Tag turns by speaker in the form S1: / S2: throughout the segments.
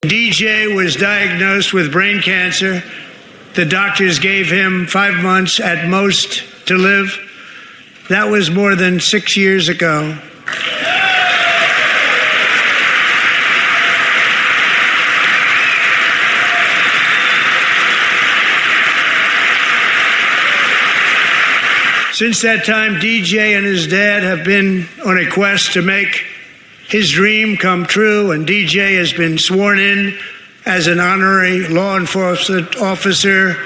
S1: DJ was diagnosed with brain cancer. The doctors gave him 5 months at most to live. That was more than 6 years ago. Since that time, DJ and his dad have been on a quest to make his dream come true, and DJ has been sworn in as an honorary law enforcement officer,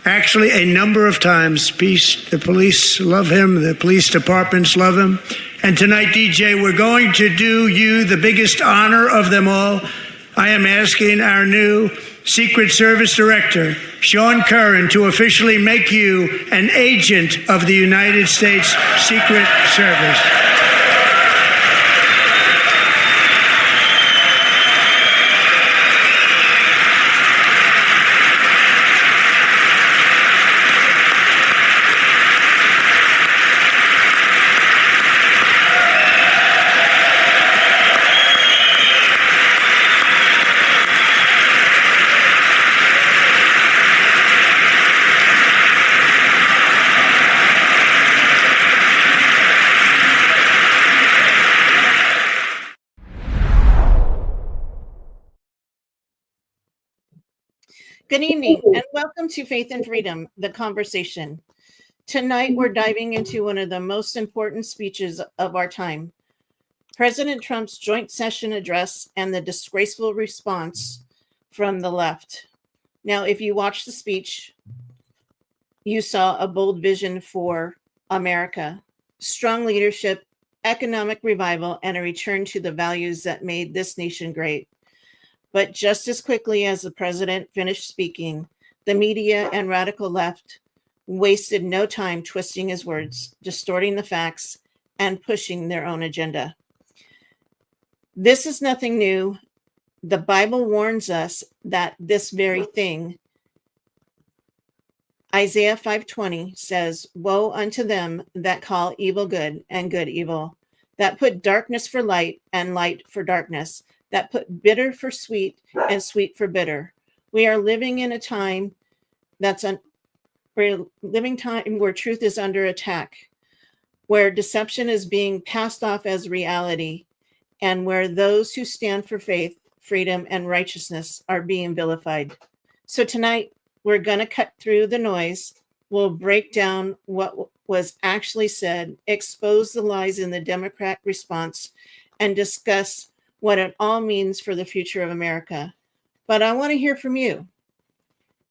S1: actually a number of times. The police love him, the police departments love him. And tonight, DJ, we're going to do you the biggest honor of them all. I am asking our new Secret Service Director, Sean Curran, to officially make you an agent of the United States Secret Service.
S2: Good evening and welcome to Faith and Freedom, the conversation. Tonight, we're diving into one of the most important speeches of our time, President Trump's joint session address and the disgraceful response from the left. Now, if you watched the speech, you saw a bold vision for America, strong leadership, economic revival, and a return to the values that made this nation great. But just as quickly as the president finished speaking, the media and radical left wasted no time twisting his words, distorting the facts, and pushing their own agenda. This is nothing new. The Bible warns us that this very thing. Isaiah 5:20 says, "Woe unto them that call evil good and good evil, that put darkness for light and light for darkness, that put bitter for sweet and sweet for bitter." We are living in a time where truth is under attack, where deception is being passed off as reality, and where those who stand for faith, freedom, and righteousness are being vilified. So tonight, we're going to cut through the noise. We'll break down what was actually said, expose the lies in the Democrat response, and discuss what it all means for the future of America. But I want to hear from you.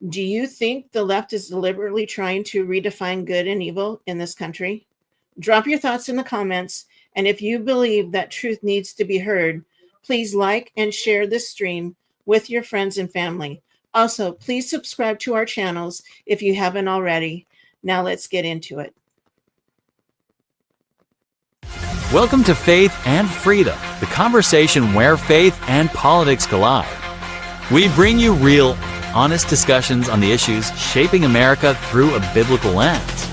S2: Do you think the left is deliberately trying to redefine good and evil in this country? Drop your thoughts in the comments. And if you believe that truth needs to be heard, please like and share this stream with your friends and family. Also, please subscribe to our channels if you haven't already. Now let's get into it.
S3: Welcome to Faith and Freedom, the conversation where faith and politics collide. We bring you real, honest discussions on the issues shaping America through a biblical lens.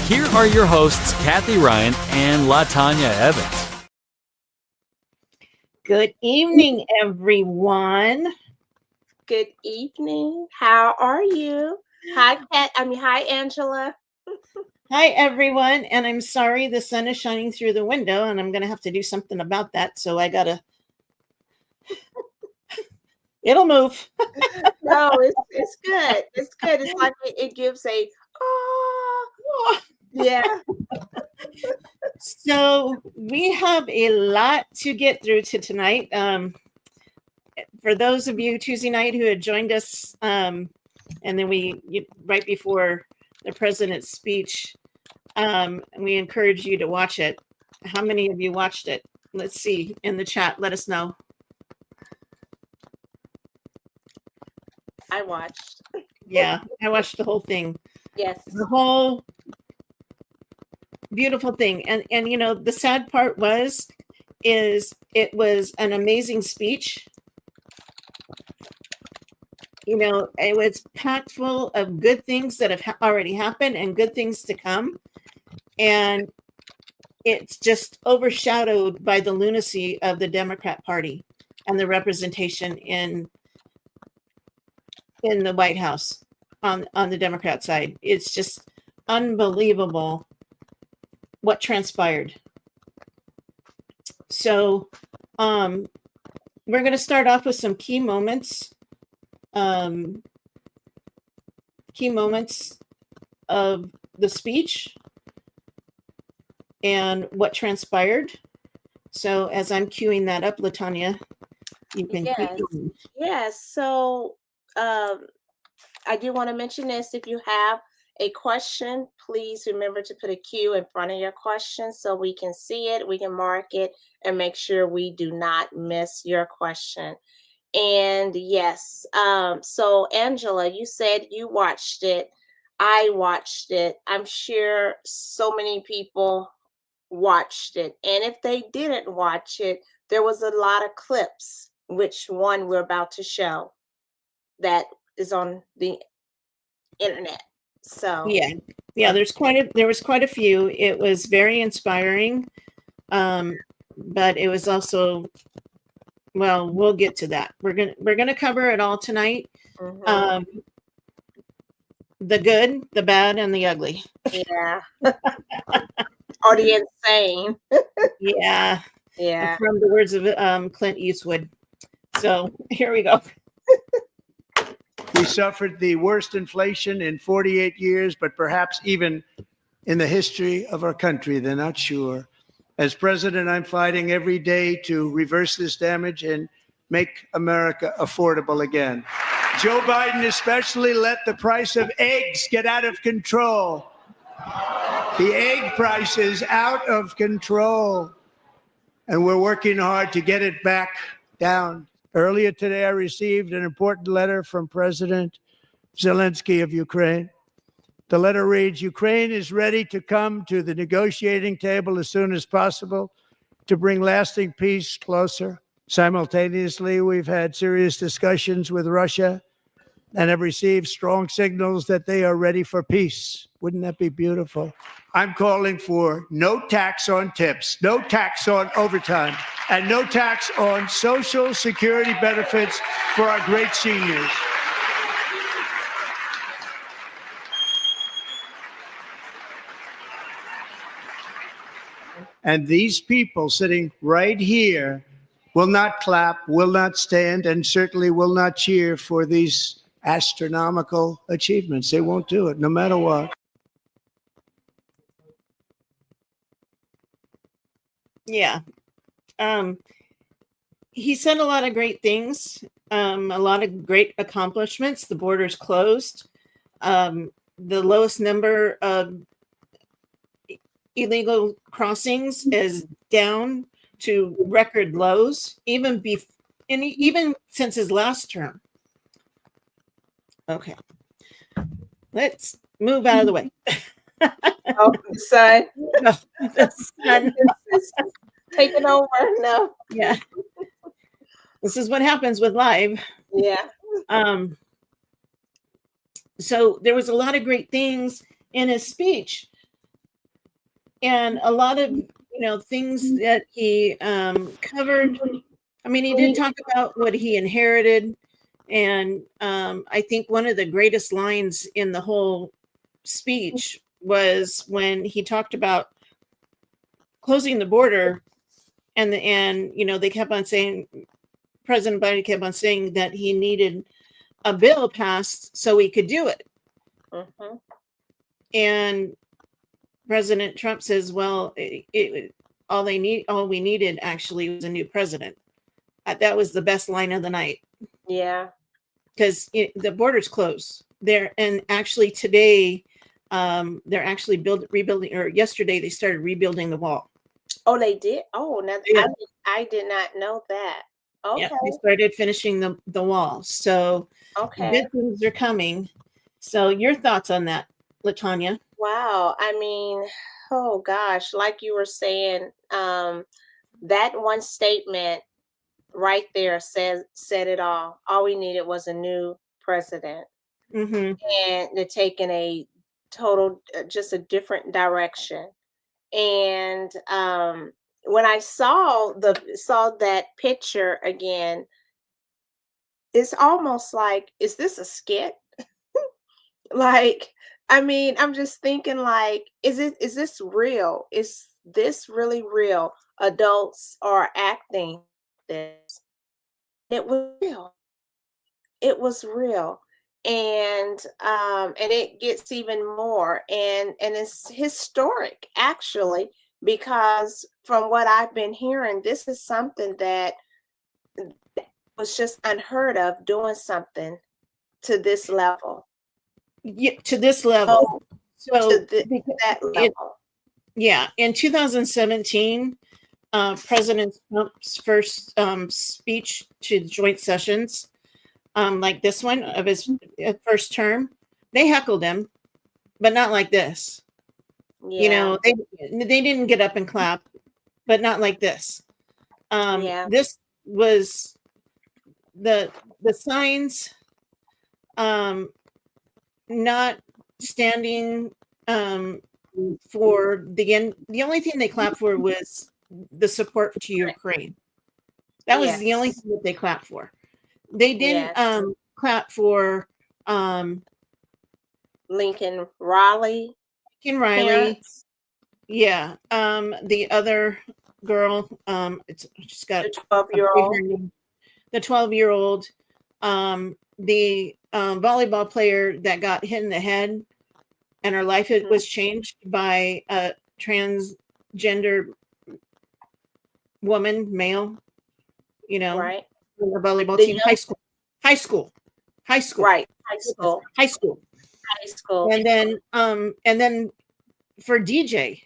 S3: Here are your hosts, Kathy Ryan and LaTanya Evans.
S2: Good evening, everyone.
S4: Good evening. How are you? Hi, Angela.
S2: Hi, everyone. And I'm sorry the sun is shining through the window, and I'm going to have to do something about that. So I got to... It'll move.
S4: No, it's good. It's good. It's like it gives a, yeah.
S2: So we have a lot to get through tonight. For those of you Tuesday night who had joined us, and then right before the president's speech, we encourage you to watch it. How many of you watched it? Let's see in the chat. Let us know.
S4: I watched.
S2: Yeah, I watched the whole thing.
S4: Yes.
S2: The whole beautiful thing. And you know, the sad part is it was an amazing speech. You know, it was packed full of good things that have already happened and good things to come. And it's just overshadowed by the lunacy of the Democrat Party and the representation in in the White House on the Democrat side. It's just unbelievable what transpired. So we're going to start off with some key moments of the speech and what transpired. So as I'm queuing that up, LaTanya, you can keep
S4: Yes.
S2: going.
S4: Yes. So I do want to mention this. If you have a question, please remember to put a Q in front of your question so we can see it, we can mark it, and make sure we do not miss your question. And yes, so Angela, you said you watched it. I watched it. I'm sure so many people watched it. And if they didn't watch it, there was a lot of clips, which one we're about to show that is on the internet. So
S2: Yeah, there was quite a few. It was very inspiring. But it was also, well, we'll get to that. We're gonna cover it all tonight.
S4: mhm,
S2: The good, the bad, and the ugly.
S4: yeah. Or the insane.
S2: Yeah,
S4: Yeah.
S2: from the words of Clint Eastwood. So here we go.
S1: We suffered the worst inflation in 48 years, but perhaps even in the history of our country. They're not sure. As president, I'm fighting every day to reverse this damage and make America affordable again. Joe Biden especially let the price of eggs get out of control. The egg price is out of control, and we're working hard to get it back down. Earlier today, I received an important letter from President Zelensky of Ukraine. The letter reads, Ukraine is ready to come to the negotiating table as soon as possible to bring lasting peace closer. Simultaneously, we've had serious discussions with Russia and have received strong signals that they are ready for peace. Wouldn't that be beautiful? I'm calling for no tax on tips, no tax on overtime, and no tax on Social Security benefits for our great seniors. And these people sitting right here will not clap, will not stand, and certainly will not cheer for these astronomical achievements. They won't do it, no matter what.
S2: Yeah. He said a lot of great things, a lot of great accomplishments. The border's closed. The lowest number of illegal crossings is down to record lows, even since his last term. Okay, let's move out of the way.
S4: Oh, the sun.
S2: No, the sun.
S4: It's taking over. No.
S2: Yeah, this is what happens with live.
S4: Yeah.
S2: So there was a lot of great things in his speech, and a lot of things that he covered. I mean, he did talk about what he inherited, and I think one of the greatest lines in the whole speech was when he talked about closing the border, and they kept on saying, President Biden kept on saying that he needed a bill passed so he could do it.
S4: Mm-hmm.
S2: And President Trump says, well, all we needed actually was a new president. That was the best line of the night.
S4: Yeah.
S2: Because the border's closed there. And actually today, they're actually rebuilding, or yesterday they started rebuilding the wall.
S4: Oh, they did? Oh, now
S2: Yeah.
S4: I did not know that. Okay.
S2: Yeah, they started finishing the wall. So
S4: Okay.
S2: good things are coming. So your thoughts on that, LaTanya?
S4: Wow. I mean, oh gosh, like you were saying, that one statement right there said it all. All we needed was a new president.
S2: Mm-hmm.
S4: And they're taking a total, just a different direction. And when I saw that picture again, it's almost like, is this a skit? Like, I mean, I'm just thinking like, is this real? Is this really real? Adults are acting this. It was real. It was real. And it gets even more, and it's historic actually, because from what I've been hearing, this is something that was just unheard of, doing something to this level.
S2: Yeah, to this level.
S4: Oh,
S2: So
S4: that level.
S2: yeah, in 2017, President Trump's first speech to the joint sessions, like this one of his first term, they heckled him, but not like this.
S4: Yeah.
S2: You know, they didn't get up and clap, but not like this.
S4: Yeah.
S2: This was the signs, not standing for the end. The only thing they clapped for was the support to Ukraine. That was the only
S4: Yes.
S2: thing that they clapped for. They didn't
S4: Yes.
S2: clap for
S4: Lincoln Riley. Parents.
S2: Yeah. The other girl, she's got
S4: The 12-year-old.
S2: The 12-year-old, the volleyball player that got hit in the head and her life was changed by a transgender woman, male, you know,
S4: right.
S2: on the volleyball
S4: The
S2: team,
S4: young-
S2: high school.
S4: Right. High school.
S2: High school. And then for DJ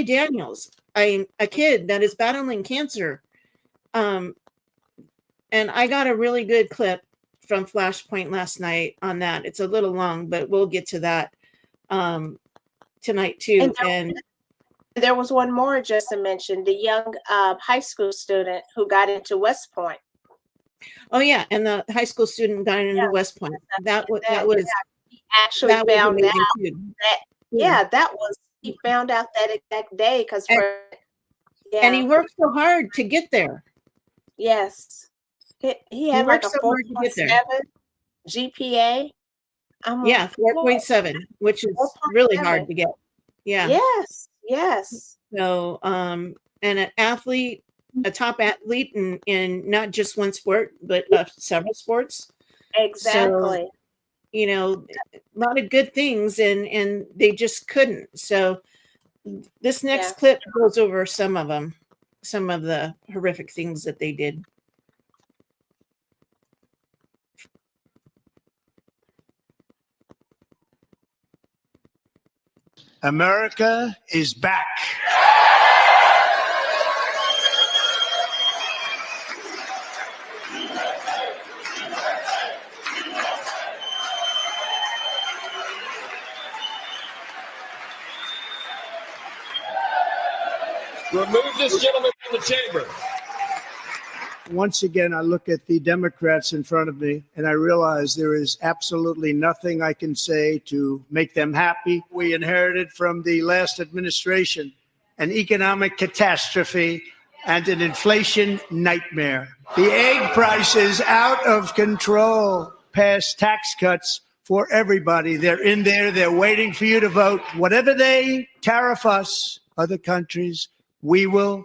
S2: Daniels, a kid that is battling cancer. And I got a really good clip from Flashpoint last night on that. It's a little long, but we'll get to that tonight too. And
S4: there was one more just to mention, the young high school student who got into West Point.
S2: Oh yeah, and the high school student got into West Point. That was
S4: he actually found out that he
S2: Mm-hmm.
S4: found out that exact day because
S2: and he worked so hard to get there.
S4: Yes, he had like a 4.7 GPA.
S2: 4.7, which is really hard to get. Yeah.
S4: Yes.
S2: So, and an athlete, a top athlete in not just one sport, but several sports.
S4: Exactly.
S2: So, you know, a lot of good things, and they just couldn't. So, this next clip goes over some of them, some of the horrific things that they did.
S1: America is back.
S5: Remove this gentleman from the chamber.
S1: Once again, I look at the Democrats in front of me and I realize there is absolutely nothing I can say to make them happy. We inherited from the last administration an economic catastrophe and an inflation nightmare. The egg prices out of control. Pass tax cuts for everybody. They're in there. They're waiting for you to vote. Whatever they tariff us, other countries, we will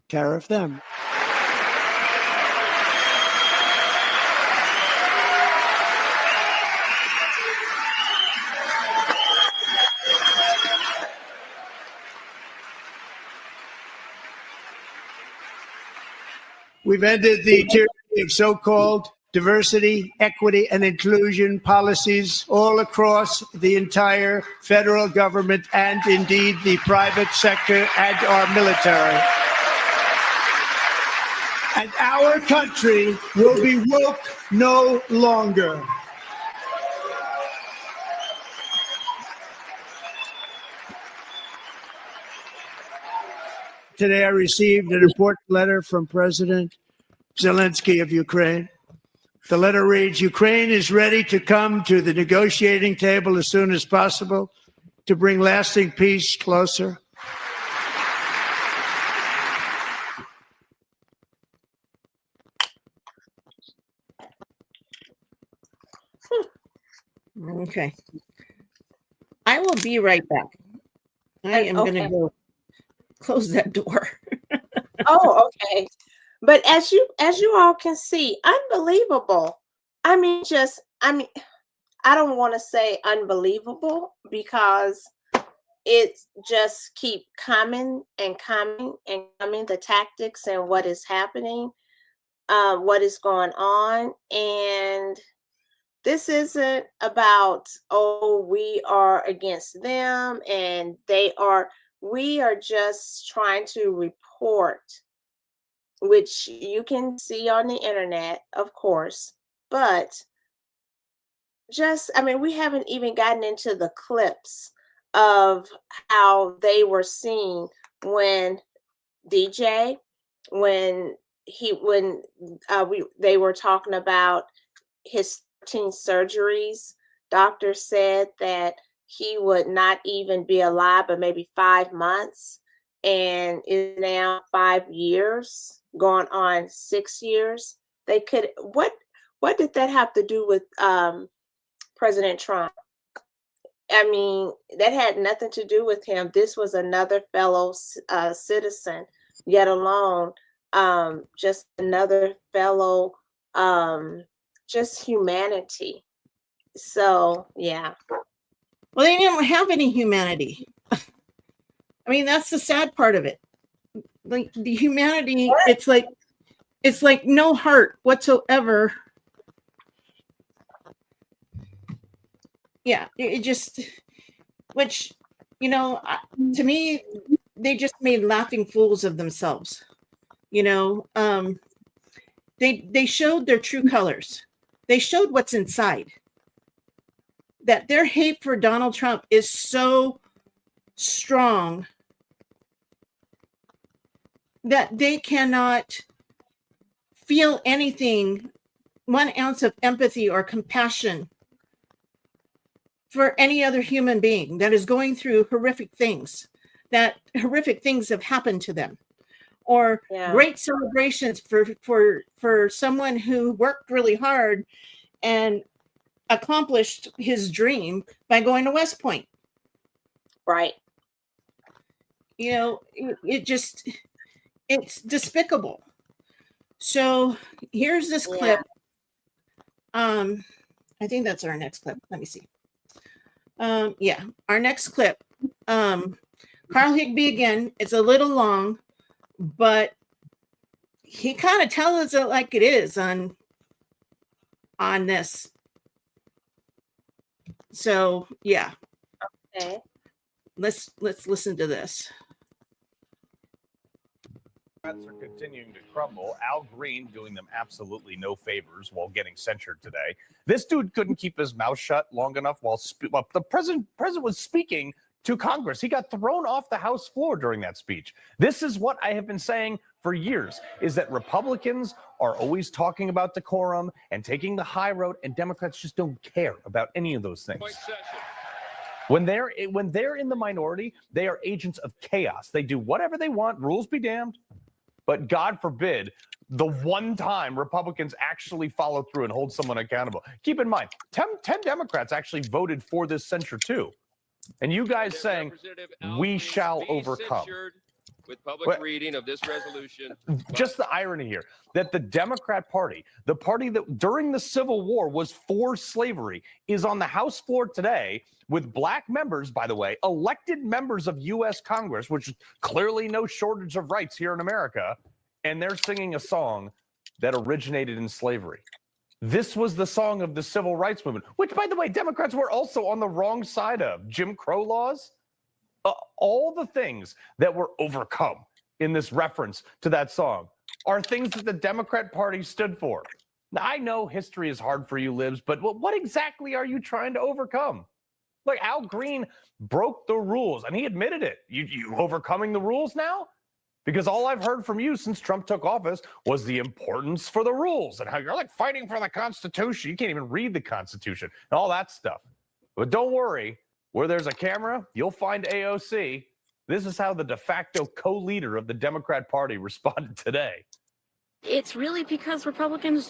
S1: tariff them. We've ended the tyranny of so-called diversity, equity, and inclusion policies all across the entire federal government and indeed the private sector and our military. And our country will be woke no longer. Today I received an important letter from President Zelensky of Ukraine. The letter reads, Ukraine is ready to come to the negotiating table as soon as possible to bring lasting peace closer.
S2: Okay. I will be right back. I am going to
S4: Okay.
S2: go close that door.
S4: Oh, okay. But as you all can see, unbelievable. I mean, I don't want to say unbelievable because it just keep coming and coming and coming, the tactics and what is happening, what is going on. And this isn't about, oh, we are against them and they are. We are just trying to report, which you can see on the internet, of course, but we haven't even gotten into the clips of how they were seen when DJ, when they were talking about his 13 surgeries. Doctor said that he would not even be alive, but maybe 5 months, and is now 5 years, going on 6 years. They could what did that have to do with President Trump? I mean, that had nothing to do with him. This was another fellow citizen, yet alone just another fellow, just humanity. So, yeah.
S2: Well, they didn't have any humanity. I mean, that's the sad part of it. Like the humanity, it's like no heart whatsoever. Yeah, it just, which, to me, they just made laughing fools of themselves. They showed their true colors. They showed what's inside. That their hate for Donald Trump is so strong that they cannot feel anything, 1 ounce of empathy or compassion for any other human being that is going through horrific things, that horrific things have happened to them, or great celebrations for someone who worked really hard and accomplished his dream by going to West Point.
S4: Right.
S2: It's despicable. So here's this clip. I think that's our next clip. Let me see. Our next clip. Carl Higbie again. It's a little long, but he kind of tells it like it is on this. So yeah.
S4: Okay.
S2: Let's listen to this.
S6: Democrats are continuing to crumble. Al Green doing them absolutely no favors while getting censured today. This dude couldn't keep his mouth shut long enough while the president was speaking to Congress. He got thrown off the House floor during that speech. This is what I have been saying for years, is that Republicans are always talking about decorum and taking the high road, and Democrats just don't care about any of those things. When they're in the minority, they are agents of chaos. They do whatever they want, rules be damned. But God forbid, the one time Republicans actually follow through and hold someone accountable. Keep in mind, 10 Democrats actually voted for this censure too. And you guys saying, we shall overcome.
S5: With public reading of this resolution.
S6: Just the irony here, that the Democrat Party, the party that during the Civil War was for slavery, is on the House floor today with black members, by the way, elected members of U.S. Congress, which is clearly no shortage of rights here in America, and they're singing a song that originated in slavery. This was the song of the civil rights movement, which, by the way, Democrats were also on the wrong side of. Jim Crow laws. All the things that were overcome in this reference to that song are things that the Democrat Party stood for. Now, I know history is hard for you libs, but what exactly are you trying to overcome? Like, Al Green broke the rules, and he admitted it. You overcoming the rules now? Because all I've heard from you since Trump took office was the importance for the rules and how you're like fighting for the Constitution. You can't even read the Constitution and all that stuff. But don't worry. Where there's a camera, you'll find AOC. This is how the de facto co-leader of the Democrat Party responded today.
S7: It's really because Republicans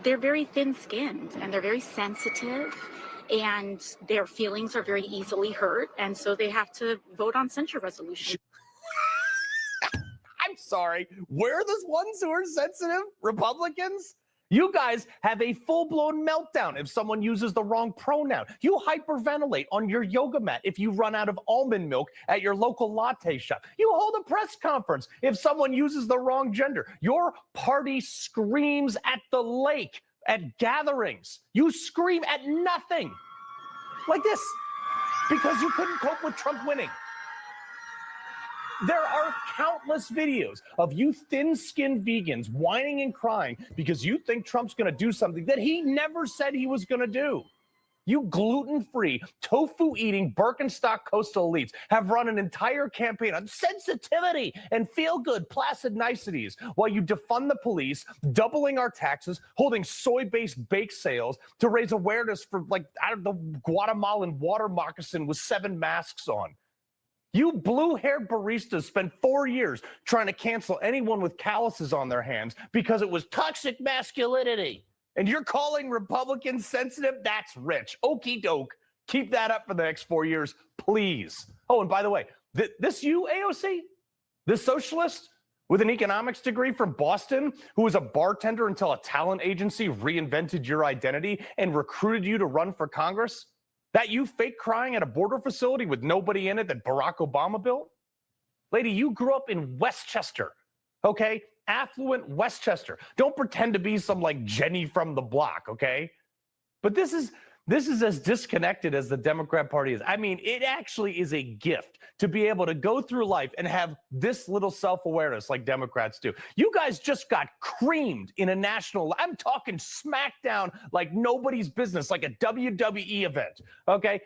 S7: they're very thin-skinned and they're very sensitive. and their feelings are very easily hurt, and so they have to vote on censure resolutions.
S6: I'm sorry. We're the ones who are sensitive? Republicans? You guys have a full-blown meltdown if someone uses the wrong pronoun. You hyperventilate on your yoga mat if you run out of almond milk at your local latte shop. You hold a press conference if someone uses the wrong gender. Your party screams at the lake at gatherings. You scream at nothing like this because you couldn't cope with Trump winning. There are countless videos of you thin-skinned vegans whining and crying because you think Trump's going to do something that he never said he was going to do. You gluten-free, tofu-eating Birkenstock coastal elites have run an entire campaign on sensitivity and feel-good placid niceties while you defund the police, doubling our taxes, holding soy-based bake sales to raise awareness for, like, I don't know, Guatemalan water moccasin with 7 masks on. You blue-haired baristas spent 4 years trying to cancel anyone with calluses on their hands because it was toxic masculinity. And you're calling Republicans sensitive? That's rich. Okie doke. Keep that up for the next 4 years, please. Oh, and by the way, this you, AOC? This socialist with an economics degree from Boston who was a bartender until a talent agency reinvented your identity and recruited you to run for Congress? That you fake crying at a border facility with nobody in it that Barack Obama built? Lady, you grew up in Westchester, okay? Affluent Westchester. Don't pretend to be some like Jenny from the block, okay? But this is as disconnected as the Democrat Party is. I mean, it actually is a gift to be able to go through life and have this little self-awareness like Democrats do. You guys just got creamed in a national, I'm talking smackdown like nobody's business, like a WWE event, okay?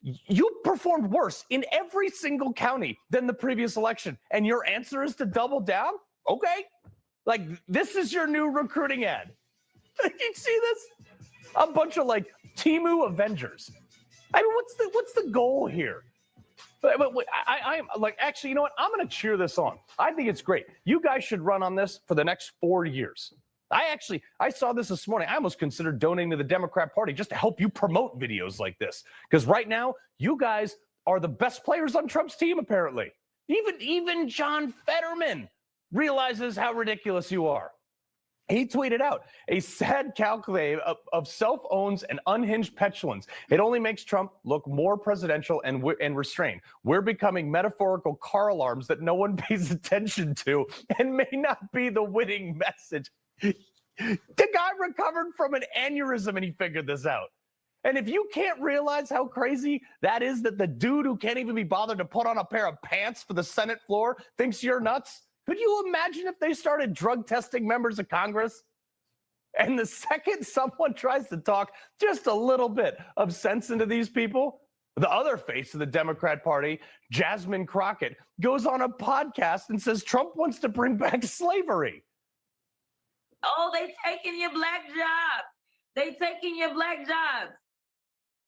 S6: You performed worse in every single county than the previous election, and your answer is to double down? Okay. Like, this is your new recruiting ad. You see this? A bunch of, like, Temu Avengers. I mean, what's the goal here? I'm like, actually, you know what? I'm going to cheer this on. I think it's great. You guys should run on this for the next 4 years. I saw this morning. I almost considered donating to the Democrat Party just to help you promote videos like this. Because right now, you guys are the best players on Trump's team, apparently. Even John Fetterman realizes how ridiculous you are. He tweeted out a sad calculate of self-owns and unhinged petulance. It only makes Trump look more presidential and restrained. We're becoming metaphorical car alarms that no one pays attention to and may not be the winning message. The guy recovered from an aneurysm and he figured this out. And if you can't realize how crazy that is, that the dude who can't even be bothered to put on a pair of pants for the Senate floor thinks you're nuts, could you imagine if they started drug testing members of Congress? And the second someone tries to talk just a little bit of sense into these people, the other face of the Democrat Party, Jasmine Crockett, goes on a podcast and says Trump wants to bring back slavery.
S8: Oh, they taking your black jobs. They taking your black jobs.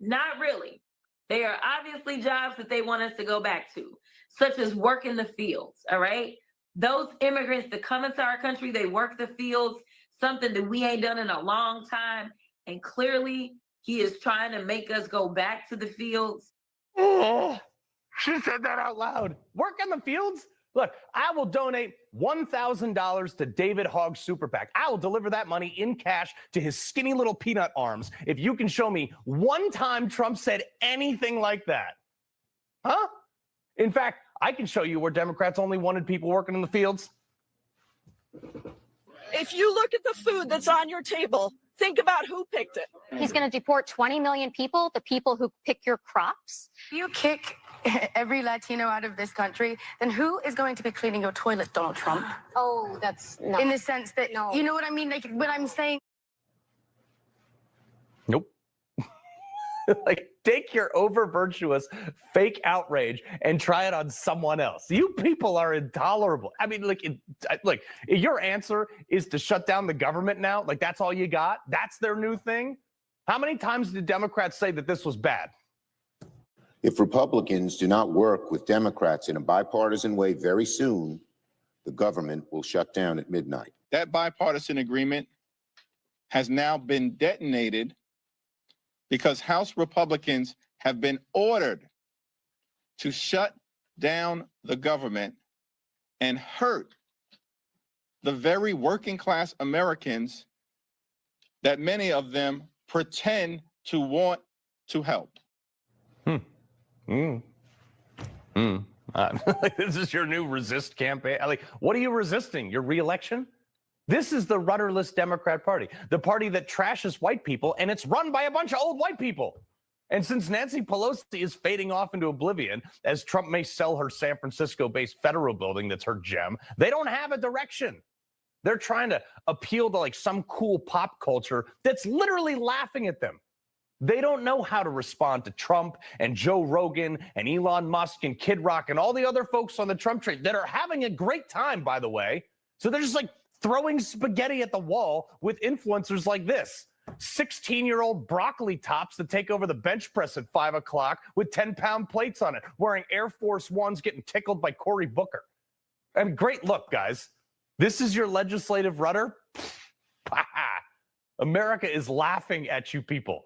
S8: Not really. They are obviously jobs that they want us to go back to, such as work in the fields, all right? Those immigrants that come into our country, they work the fields, something that we ain't done in a long time. And clearly, he is trying to make us go back to the fields.
S6: Oh, she said that out loud. Work in the fields? Look, I will donate $1,000 to David Hogg's super PAC. I will deliver that money in cash to his skinny little peanut arms if you can show me one time Trump said anything like that. Huh? In fact, I can show you where Democrats only wanted people working in the fields.
S9: If you look at the food that's on your table, think about who picked it.
S10: He's going to deport 20 million people, the people who pick your crops.
S11: If you kick every Latino out of this country, then who is going to be cleaning your toilet, Donald Trump?
S10: Oh, that's no.
S11: In the sense that,
S10: No.
S11: You know what I mean? Like, what I'm saying.
S6: Nope. Like, take your over-virtuous fake outrage and try it on someone else. You people are intolerable. I mean, look, your answer is to shut down the government now? Like, that's all you got? That's their new thing? How many times did Democrats say that this was bad?
S12: If Republicans do not work with Democrats in a bipartisan way very soon, the government will shut down at midnight.
S13: That bipartisan agreement has now been detonated because House Republicans have been ordered to shut down the government and hurt the very working class Americans that many of them pretend to want to help.
S6: This is your new resist campaign. Like, what are you resisting? Your reelection? This is the rudderless Democrat Party, the party that trashes white people, and it's run by a bunch of old white people. And since Nancy Pelosi is fading off into oblivion, as Trump may sell her San Francisco-based federal building that's her gem, they don't have a direction. They're trying to appeal to like some cool pop culture that's literally laughing at them. They don't know how to respond to Trump and Joe Rogan and Elon Musk and Kid Rock and all the other folks on the Trump train that are having a great time, by the way. So they're just like throwing spaghetti at the wall with influencers like this. 16-year-old broccoli tops that take over the bench press at 5 o'clock with 10-pound plates on it, wearing Air Force Ones, getting tickled by Cory Booker. And great look, guys. This is your legislative rudder? America is laughing at you people.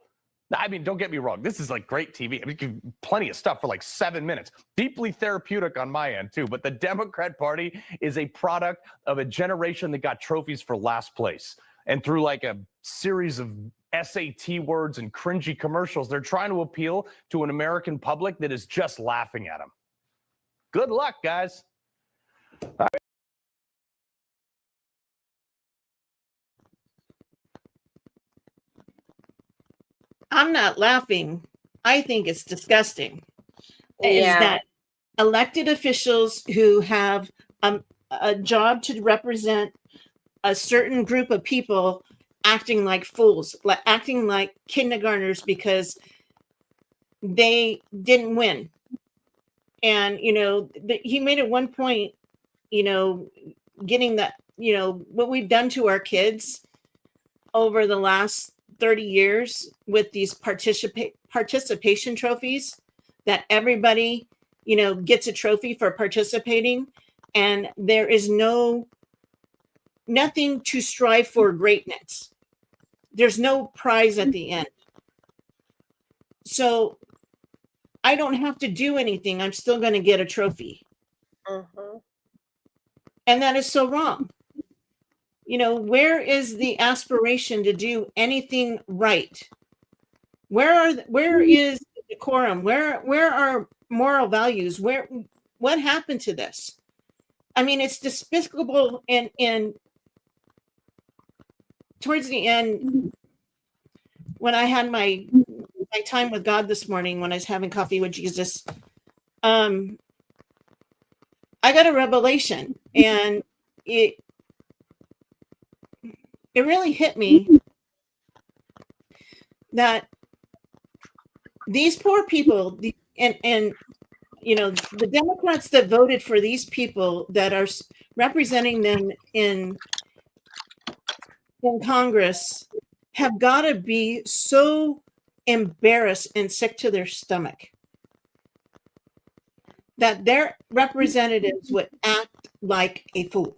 S6: I mean, don't get me wrong. This is like great TV. I mean, plenty of stuff for like 7 minutes. Deeply therapeutic on my end, too. But the Democrat Party is a product of a generation that got trophies for last place. And through like a series of SAT words and cringy commercials, they're trying to appeal to an American public that is just laughing at them. Good luck, guys. All right.
S2: I'm not laughing. I think it's disgusting.
S4: Yeah.
S2: Is that elected officials who have a job to represent a certain group of people acting like fools, acting like kindergartners because they didn't win. And, you know, he made at one point, you know, getting that, you know, what we've done to our kids over the last 30 years with these participation trophies, that everybody, you know, gets a trophy for participating, and there is nothing to strive for greatness. There's no prize at the end. So I don't have to do anything. I'm still going to get a trophy.
S4: Mm-hmm.
S2: And that is so wrong. You know, where is the aspiration to do anything right? Where is the decorum? Where are moral values? What happened to this? I mean, it's despicable. And towards the end, when I had my time with God this morning, when I was having coffee with Jesus, I got a revelation, and it really hit me that these poor people, and you know, the Democrats that voted for these people that are representing them in Congress have got to be so embarrassed and sick to their stomach that their representatives would act like a fool.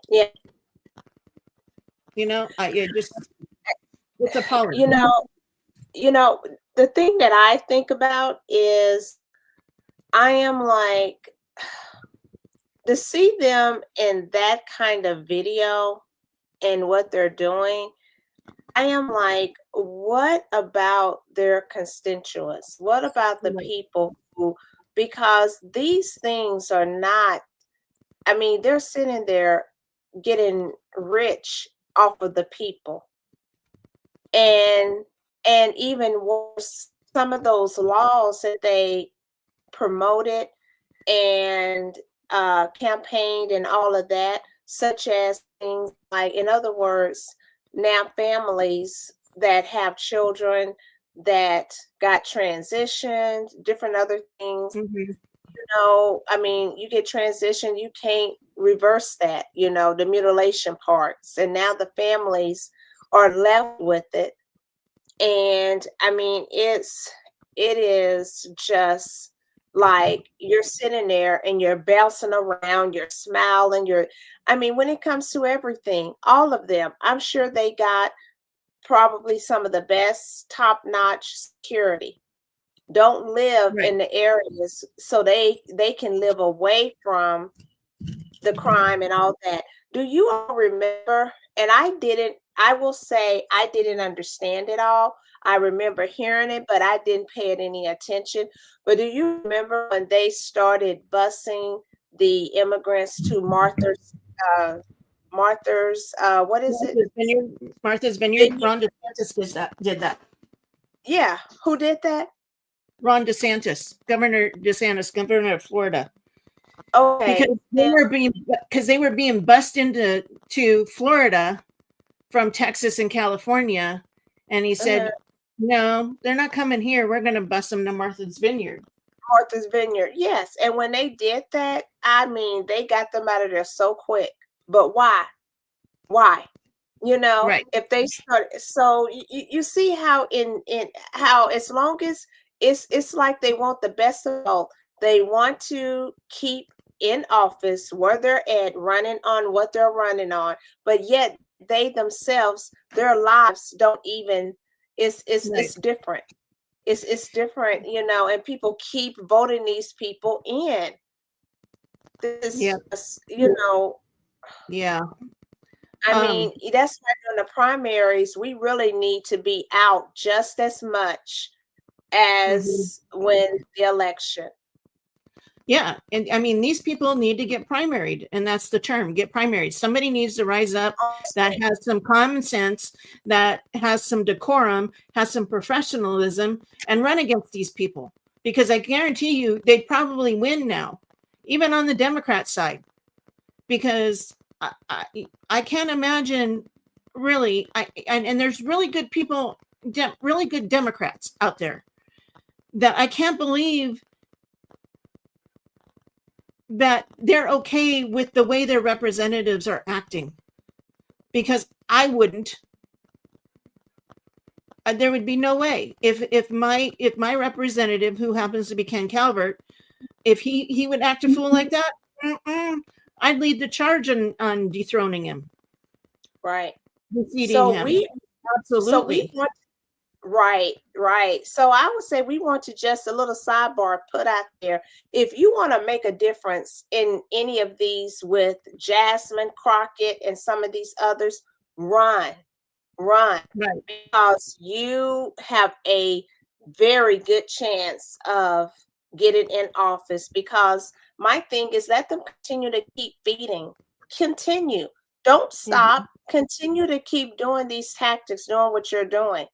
S4: Yeah.
S2: You know, it's appalling.
S4: You know, the thing that I think about is I am like, to see them in that kind of video and what they're doing, I am like, what about their constituents? What about the people who, because these things are not, I mean, they're sitting there getting rich off of the people. And even worse, some of those laws that they promoted and campaigned and all of that, such as things like, in other words, now families that have children that got transitioned, different other things.
S2: Mm-hmm.
S4: You know, I mean, you get transitioned, you can't reverse that, you know, the mutilation parts. And now the families are left with it. And I mean, it is just Like you're sitting there and you're bouncing around, you're smiling, I mean, when it comes to everything, all of them, I'm sure they got probably some of the best top-notch security. Don't live
S2: Right.
S4: in the areas so they can live away from the crime and all that. Do you all remember? And I will say I didn't understand it all. I remember hearing it, but I didn't pay it any attention. But do you remember when they started busing the immigrants to what is it?
S2: Martha's Vineyard. Ron DeSantis did that.
S4: Yeah, who did that?
S2: Ron DeSantis, Governor DeSantis, governor of Florida.
S4: Okay.
S2: Because they were being bussed into Florida from Texas and California, and he said, "No, they're not coming here. We're going to bus them to Martha's Vineyard."
S4: Martha's Vineyard, yes. And when they did that, I mean, they got them out of there so quick. But why? Why? You know,
S2: right.
S4: If they start, so you see how in how as long as it's like they want the best of all, they want to keep in office where they're at, running on what they're running on, but yet they themselves, their lives don't even. It's different. It's different, and people keep voting these people in. This,
S2: Yeah.
S4: I mean, that's why during the primaries, we really need to be out just as much as when the election.
S2: Yeah. And I mean, these people need to get primaried, and that's the term, get primaried. Somebody needs to rise up that has some common sense, that has some decorum, has some professionalism, and run against these people. Because I guarantee you, they'd probably win now, even on the Democrat side. Because I can't imagine really, and there's really good people, really good Democrats out there that I can't believe that they're okay with the way their representatives are acting, because I wouldn't. There would be no way if my representative, who happens to be Ken Calvert, if he would act a fool like that, I'd lead the charge on dethroning him.
S4: Right.
S2: Defeating him. Absolutely.
S4: Right. So I would say we want to just a little sidebar put out there. If you want to make a difference in any of these with Jasmine Crockett and some of these others, run.
S2: Right.
S4: Because you have a very good chance of getting in office. Because my thing is, let them continue to keep feeding. Continue. Don't stop. Continue to keep doing these tactics, doing what you're doing,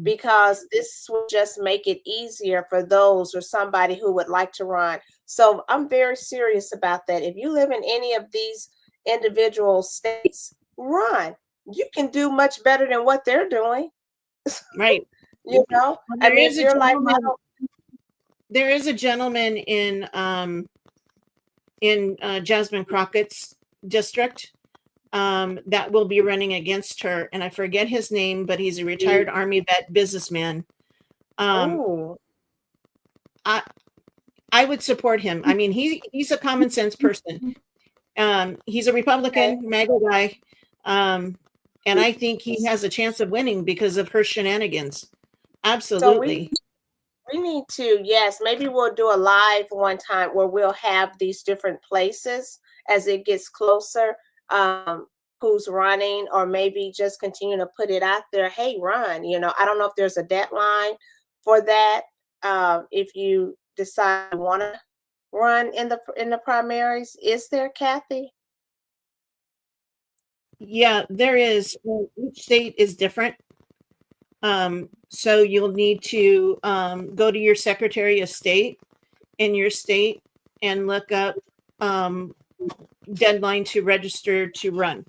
S4: because this will just make it easier for those or somebody who would like to run. So I'm very serious about that. If you live in any of these individual states, run. You can do much better than what they're doing.
S2: Right.
S4: I mean, you're like,
S2: there is a gentleman in Jasmine Crockett's district that will be running against her, and I forget his name, but he's a retired Army vet businessman. I would support him. I mean, he's a common sense person. He's a Republican, MAGA guy, and I think he has a chance of winning because of her shenanigans. Absolutely.
S4: So we need to, yes, maybe we'll do a live one time where we'll have these different places as it gets closer, who's running, or maybe just continue to put it out there. Hey, run. I don't know if there's a deadline for that. If you decide you want to run in the primaries, is there, Kathy?
S2: Yeah, there is. Each state is different. So you'll need to go to your Secretary of State in your state and look up deadline to register to run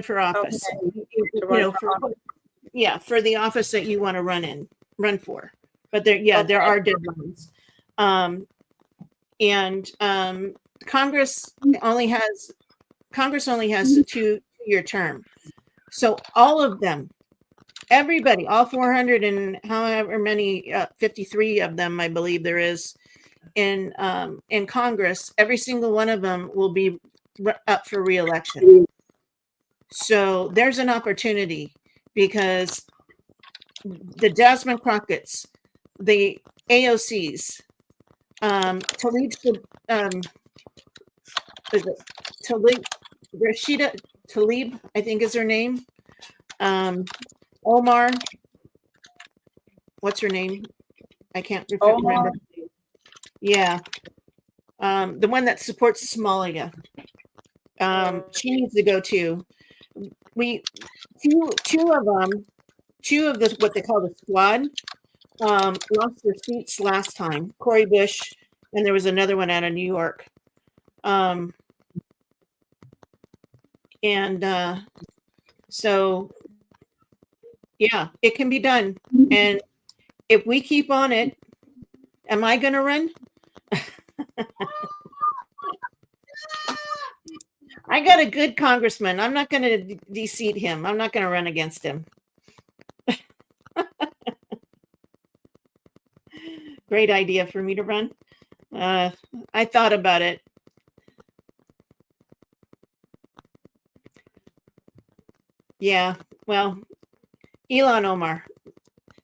S2: for office. Okay. For the office that you want to run for. But there are deadlines. And Congress only has a 2-year term. So all of them Everybody, all 400 and however many, 53 of them, I believe there is in Congress. Every single one of them will be up for re-election. So there's an opportunity because the Jasmine Crockett's, the AOCs, Talib, is it Talib, Rashida Talib, I think is her name. Omar, what's her name? I can't remember. Yeah. The one that supports Somalia. She needs to go too. Two of the what they call the squad lost their seats last time. Cori Bush, and there was another one out of New York. So yeah, it can be done. And if we keep on it, am I going to run? I got a good congressman. I'm not going to de-seat him. I'm not going to run against him. Great idea for me to run. I thought about it. Yeah, well, Elon Omar.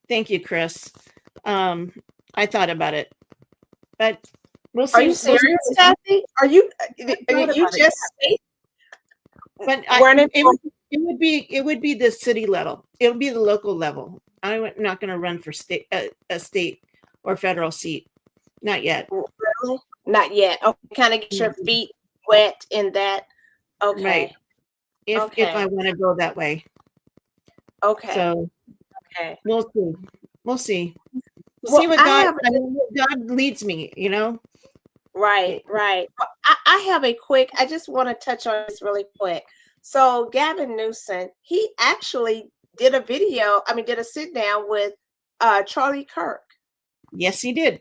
S2: Thank you, Chris. I thought about it, but we'll see.
S4: Are you serious, Kathy? Are you? You just say?
S2: But it would be the city level. It would be the local level. I'm not going to run for a state or federal seat. Not yet.
S4: Really? Not yet. Okay, kind of get your feet wet in that. Okay.
S2: Right. If I want to go that way.
S4: Okay.
S2: So
S4: okay.
S2: We'll see. We'll see.
S4: Well,
S2: See what God leads me, you know?
S4: Right, right. Well, I have I just want to touch on this really quick. So Gavin Newsom, he actually did a sit down with Charlie Kirk.
S2: Yes, he did.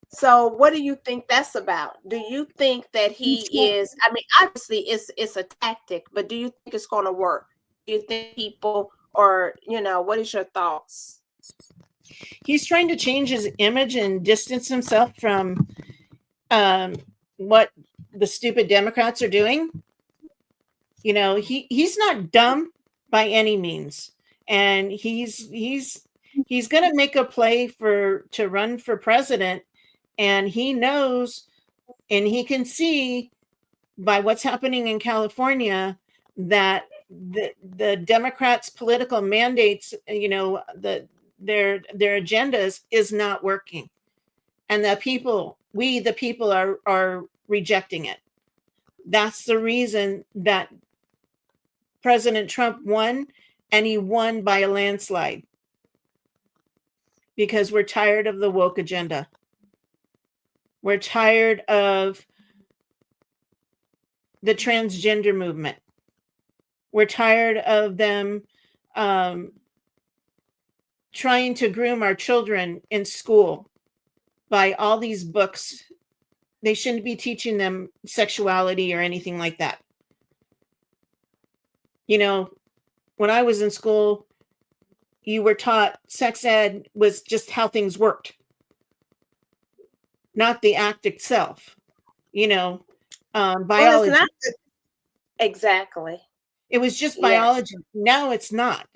S4: So what do you think that's about? Do you think that he is, obviously it's a tactic, but do you think it's going to work? Do you think people what is your thoughts?
S2: He's trying to change his image and distance himself from what the stupid Democrats are doing. You know, he's not dumb by any means, and he's going to make a play to run for president, and he knows, and he can see by what's happening in California that the Democrats' political mandates, their agendas is not working, and the people are rejecting it. That's the reason that President Trump won, and he won by a landslide, because we're tired of the woke agenda. We're tired of the transgender movement. We're tired of them trying to groom our children in school by all these books. They shouldn't be teaching them sexuality or anything like that. You know, when I was in school, you were taught sex ed was just how things worked, not the act itself. Biology.
S4: Well, it's not exactly.
S2: It was just biology. Yes. Now it's not.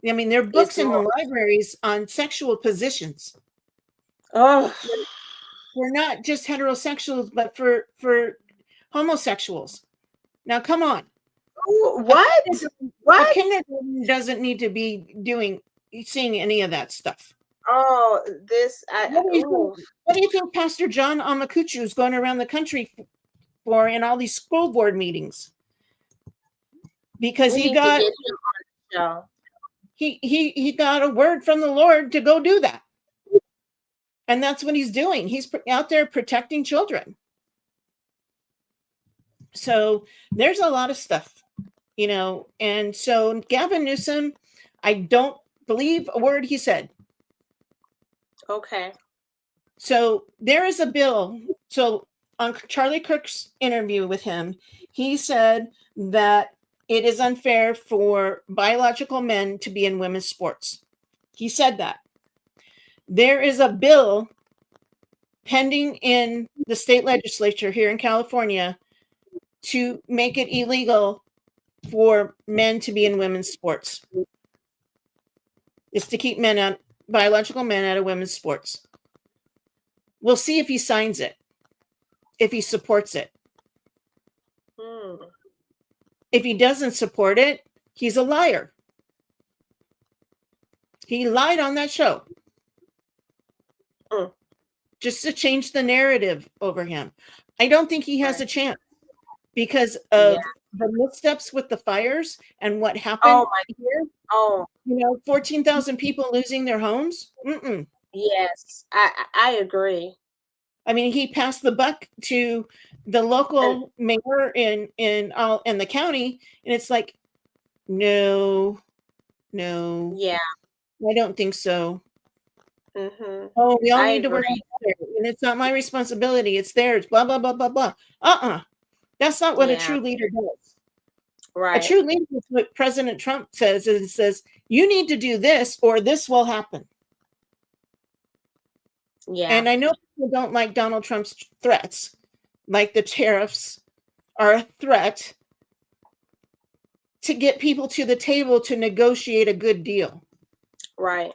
S2: I mean, there are books in the libraries on sexual positions.
S4: Oh,
S2: we're not just heterosexuals, but for homosexuals. Now, come on.
S4: What?
S2: A kindergarten doesn't need to be seeing any of that stuff.
S4: Oh,
S2: what do you think Pastor John Amakuchu is going around the country for in all these school board meetings? Because he got a word from the Lord to go do that. And that's what he's doing. He's out there protecting children. So there's a lot of stuff, and so Gavin Newsom, I don't believe a word he said.
S4: Okay.
S2: So there is a bill. So on Charlie Kirk's interview with him, he said that it is unfair for biological men to be in women's sports. He said that. There is a bill pending in the state legislature here in California to make it illegal for men to be in women's sports. It's to keep men out, biological men out of women's sports. We'll see if he signs it, if he supports it. If he doesn't support it, he's a liar. He lied on that show. Just to change the narrative over him. I don't think he has a chance because of the missteps with the fires and what happened here. You know, 14,000 people losing their homes.
S4: Yes, I agree.
S2: I mean, he passed the buck to the local mayor in the county, and it's like, no,
S4: Yeah.
S2: I don't think so.
S4: Mm-hmm.
S2: Oh, we all
S4: I
S2: need to work
S4: agree.
S2: together, and it's not my responsibility. It's theirs. Blah blah blah blah blah. That's not what a true leader does.
S4: Right.
S2: A true leader is what President Trump says. Is it says you need to do this, or this will happen.
S4: Yeah.
S2: And I know people don't like Donald Trump's threats, like the tariffs are a threat to get people to the table to negotiate a good deal.
S4: Right.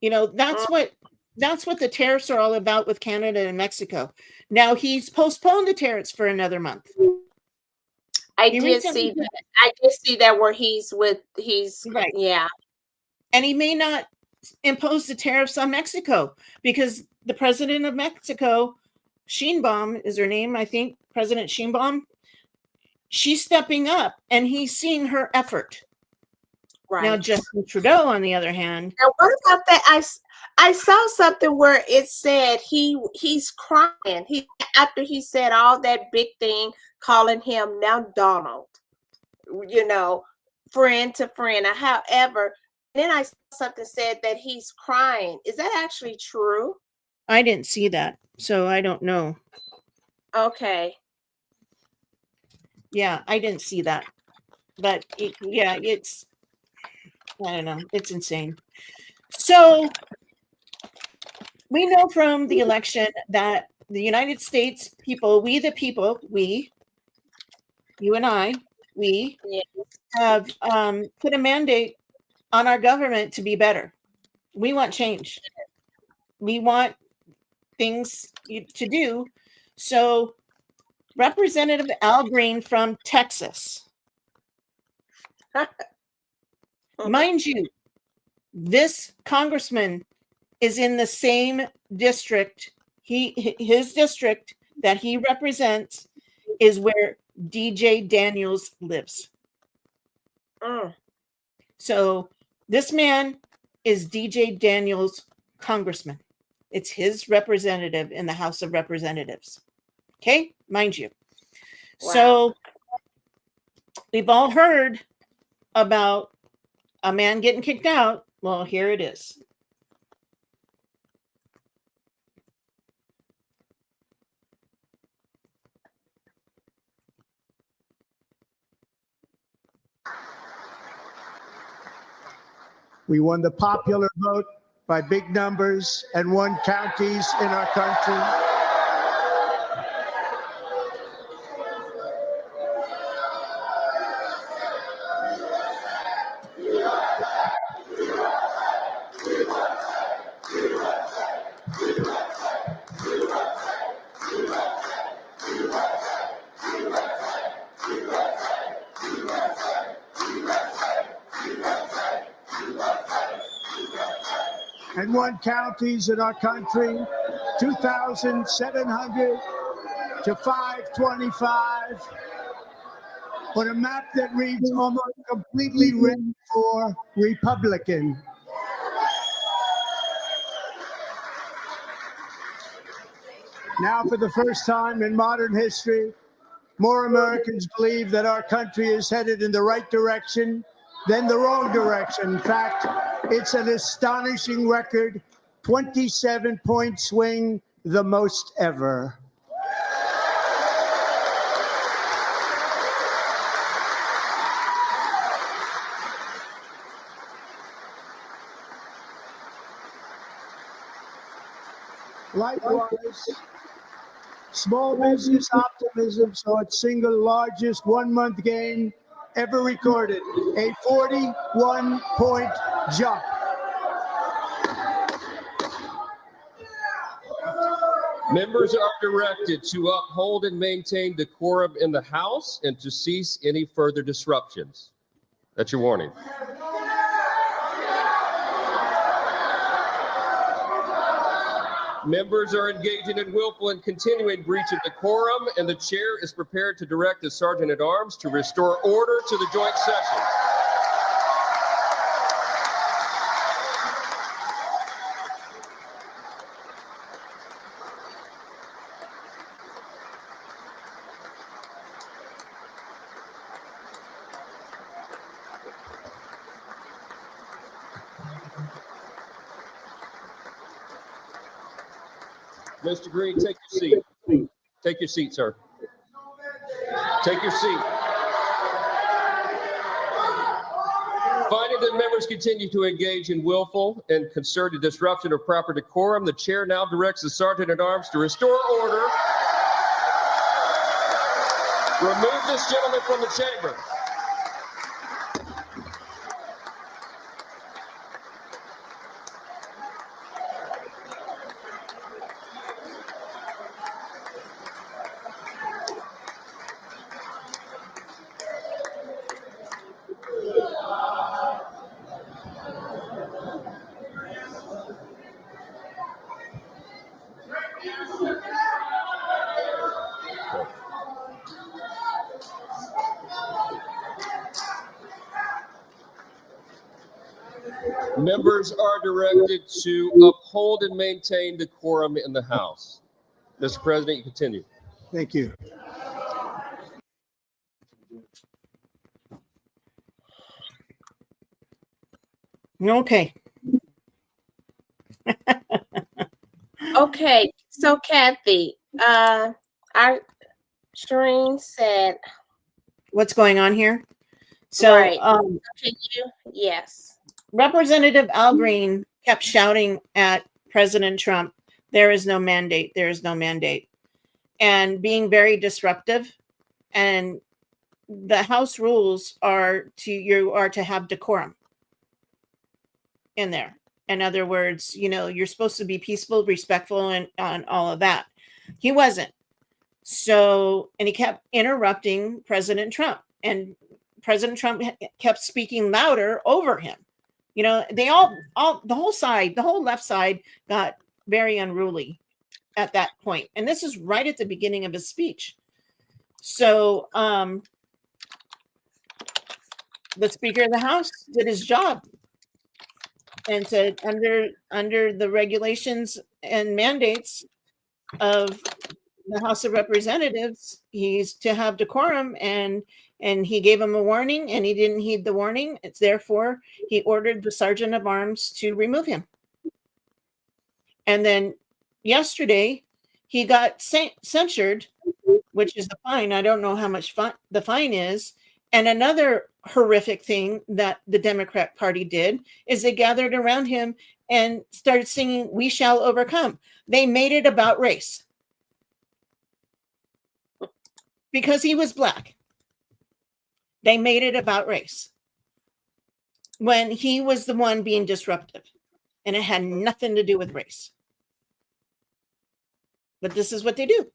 S2: You know, that's what the tariffs are all about with Canada and Mexico. Now he's postponed the tariffs for another month.
S4: I did see that. I did see that where he's
S2: right.
S4: Yeah.
S2: And he may not impose the tariffs on Mexico because the president of Mexico, Sheinbaum is her name, I think, President Sheinbaum, she's stepping up and he's seeing her effort.
S4: Right.
S2: Now, Justin Trudeau, on the other hand.
S4: Now, what about that? I saw something where it said he's crying. After he said all that big thing, calling him now Donald, you know, friend to friend. However, then I saw something said that he's crying. Is that actually true?
S2: I didn't see that, so I don't know.
S4: Okay.
S2: Yeah, I didn't see that. But it's, I don't know, it's insane. So we know from the election that the United States people, we the people, you and I, have put a mandate on our government to be better. We want change. We want things to do. So Representative Al Green from Texas, mind you, this congressman is in the same district. His district that he represents is where DJ Daniels lives. So this man is DJ Daniels' congressman. It's his representative in the House of Representatives. Okay, mind you. Wow. So we've all heard about a man getting kicked out. Well, here it is.
S1: We won the popular vote by big numbers and won counties in our country. And won counties in our country, 2,700 to 525, on a map that reads almost completely written for Republican. Now, for the first time in modern history, more Americans believe that our country is headed in the right direction than the wrong direction. In fact, it's an astonishing record, 27-point swing, the most ever. Likewise, small business optimism saw its single largest one-month gain ever recorded, a 41-point jump.
S5: Members are directed to uphold and maintain decorum in the House and to cease any further disruptions. That's your warning. Members are engaging in willful and continuing breach of decorum, and the chair is prepared to direct the Sergeant at Arms to restore order to the joint session. Mr. Green, take your seat. Take your seat, sir. Take your seat. Finding that members continue to engage in willful and concerted disruption of proper decorum, the chair now directs the Sergeant at Arms to restore order. Remove this gentleman from the chamber. Members are directed to uphold and maintain decorum in the House. Mr. President, you continue.
S1: Thank you.
S2: Okay.
S4: Okay, so Kathy, our Shireen said,
S2: What's going on here? So,
S4: right. Continue. Yes.
S2: Representative Al Green kept shouting at President Trump, "There is no mandate. There is no mandate," and being very disruptive. And the House rules are to have decorum in there. In other words, you're supposed to be peaceful, respectful, and on all of that. He wasn't. So, and he kept interrupting President Trump, and President Trump kept speaking louder over him. They all the whole left side got very unruly at that point. And this is right at the beginning of his speech. So, the Speaker of the House did his job and said, under the regulations and mandates of the House of Representatives, he's to have decorum, and he gave him a warning, and he didn't heed the warning. It's therefore he ordered the Sergeant of Arms to remove him. And then yesterday he got censured, which is the fine. I don't know how much the fine is. And another horrific thing that the Democrat Party did is they gathered around him and started singing "We Shall Overcome." They made it about race because he was Black. They made it about race when he was the one being disruptive, and it had nothing to do with race. But this is what they do.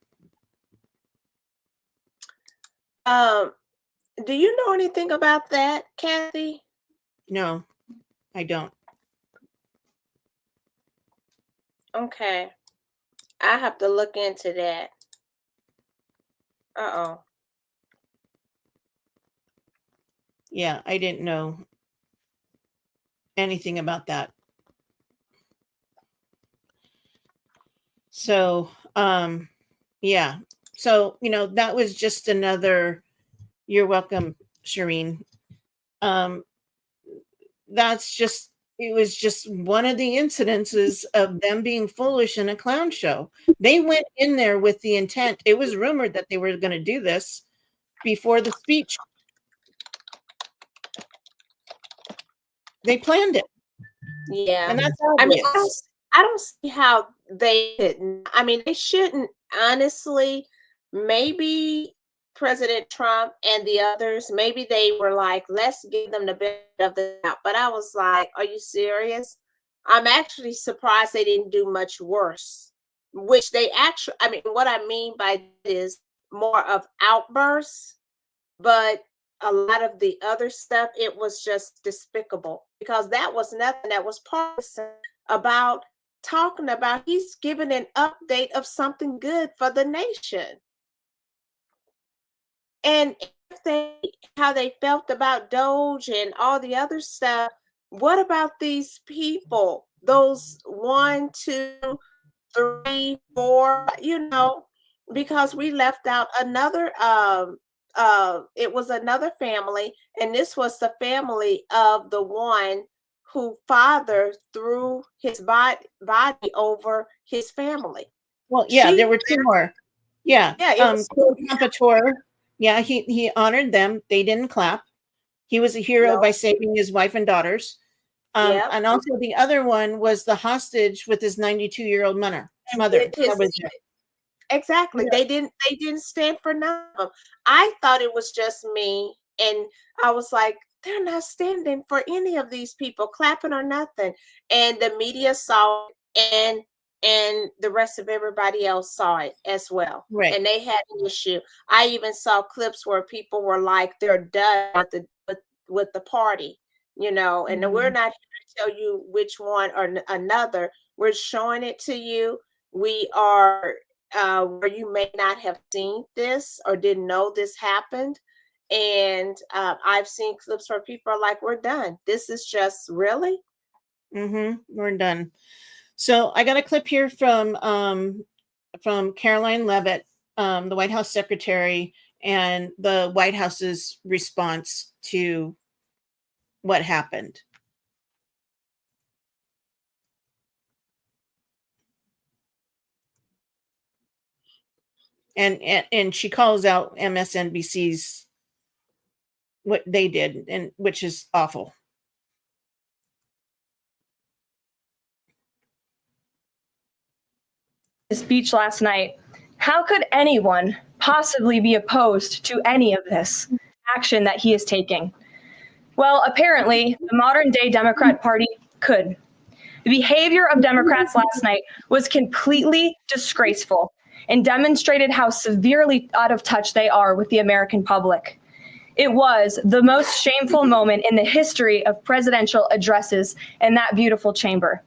S4: Do you know anything about that, Kathy?
S2: No, I don't.
S4: Okay. I have to look into that. Uh-oh.
S2: Yeah, I didn't know anything about that. So, yeah. So, that was just another, you're welcome, Shireen. It was just one of the incidences of them being foolish in a clown show. They went in there with the intent. It was rumored that they were going to do this before the speech. They planned it.
S4: Yeah.
S2: And that's
S4: I mean, I don't see how they didn't. I mean, they shouldn't, honestly. Maybe President Trump and the others, maybe they were like, let's give them the benefit of the doubt. But I was like, are you serious? I'm actually surprised they didn't do much worse, which they actually, I mean, what I mean by that is more of outbursts, but a lot of the other stuff, it was just despicable because that was nothing that was partisan about talking about. He's giving an update of something good for the nation. And if they, how they felt about Doge and all the other stuff, what about these people? Those 1, 2, 3, 4, because we left out another, it was another family, and this was the family of the one who father threw his body over his family.
S2: Well, yeah, there were 2 more. Yeah.
S4: Yeah,
S2: Yeah, he honored them. They didn't clap. He was a hero by saving his wife and daughters. And also the other one was the hostage with his 92-year-old mother.
S4: Exactly. Yeah. They didn't stand for none of them. I thought it was just me, and I was like, they're not standing for any of these people, clapping or nothing. And the media saw it, and the rest of everybody else saw it as well.
S2: Right.
S4: And they had an issue. I even saw clips where people were like, they're done with the party, and we're not here to tell you which one or another. We're showing it to you. We are where you may not have seen this or didn't know this happened. And I've seen clips where people are like, we're done. This is just really.
S2: We're done. So I got a clip here from Caroline Leavitt, the White House secretary, and the White House's response to what happened. And she calls out MSNBC's what they did, and which is awful.
S14: Speech last night. How could anyone possibly be opposed to any of this action that he is taking? Well, apparently, the modern day Democrat Party could. The behavior of Democrats last night was completely disgraceful and demonstrated how severely out of touch they are with the American public. It was the most shameful moment in the history of presidential addresses in that beautiful chamber.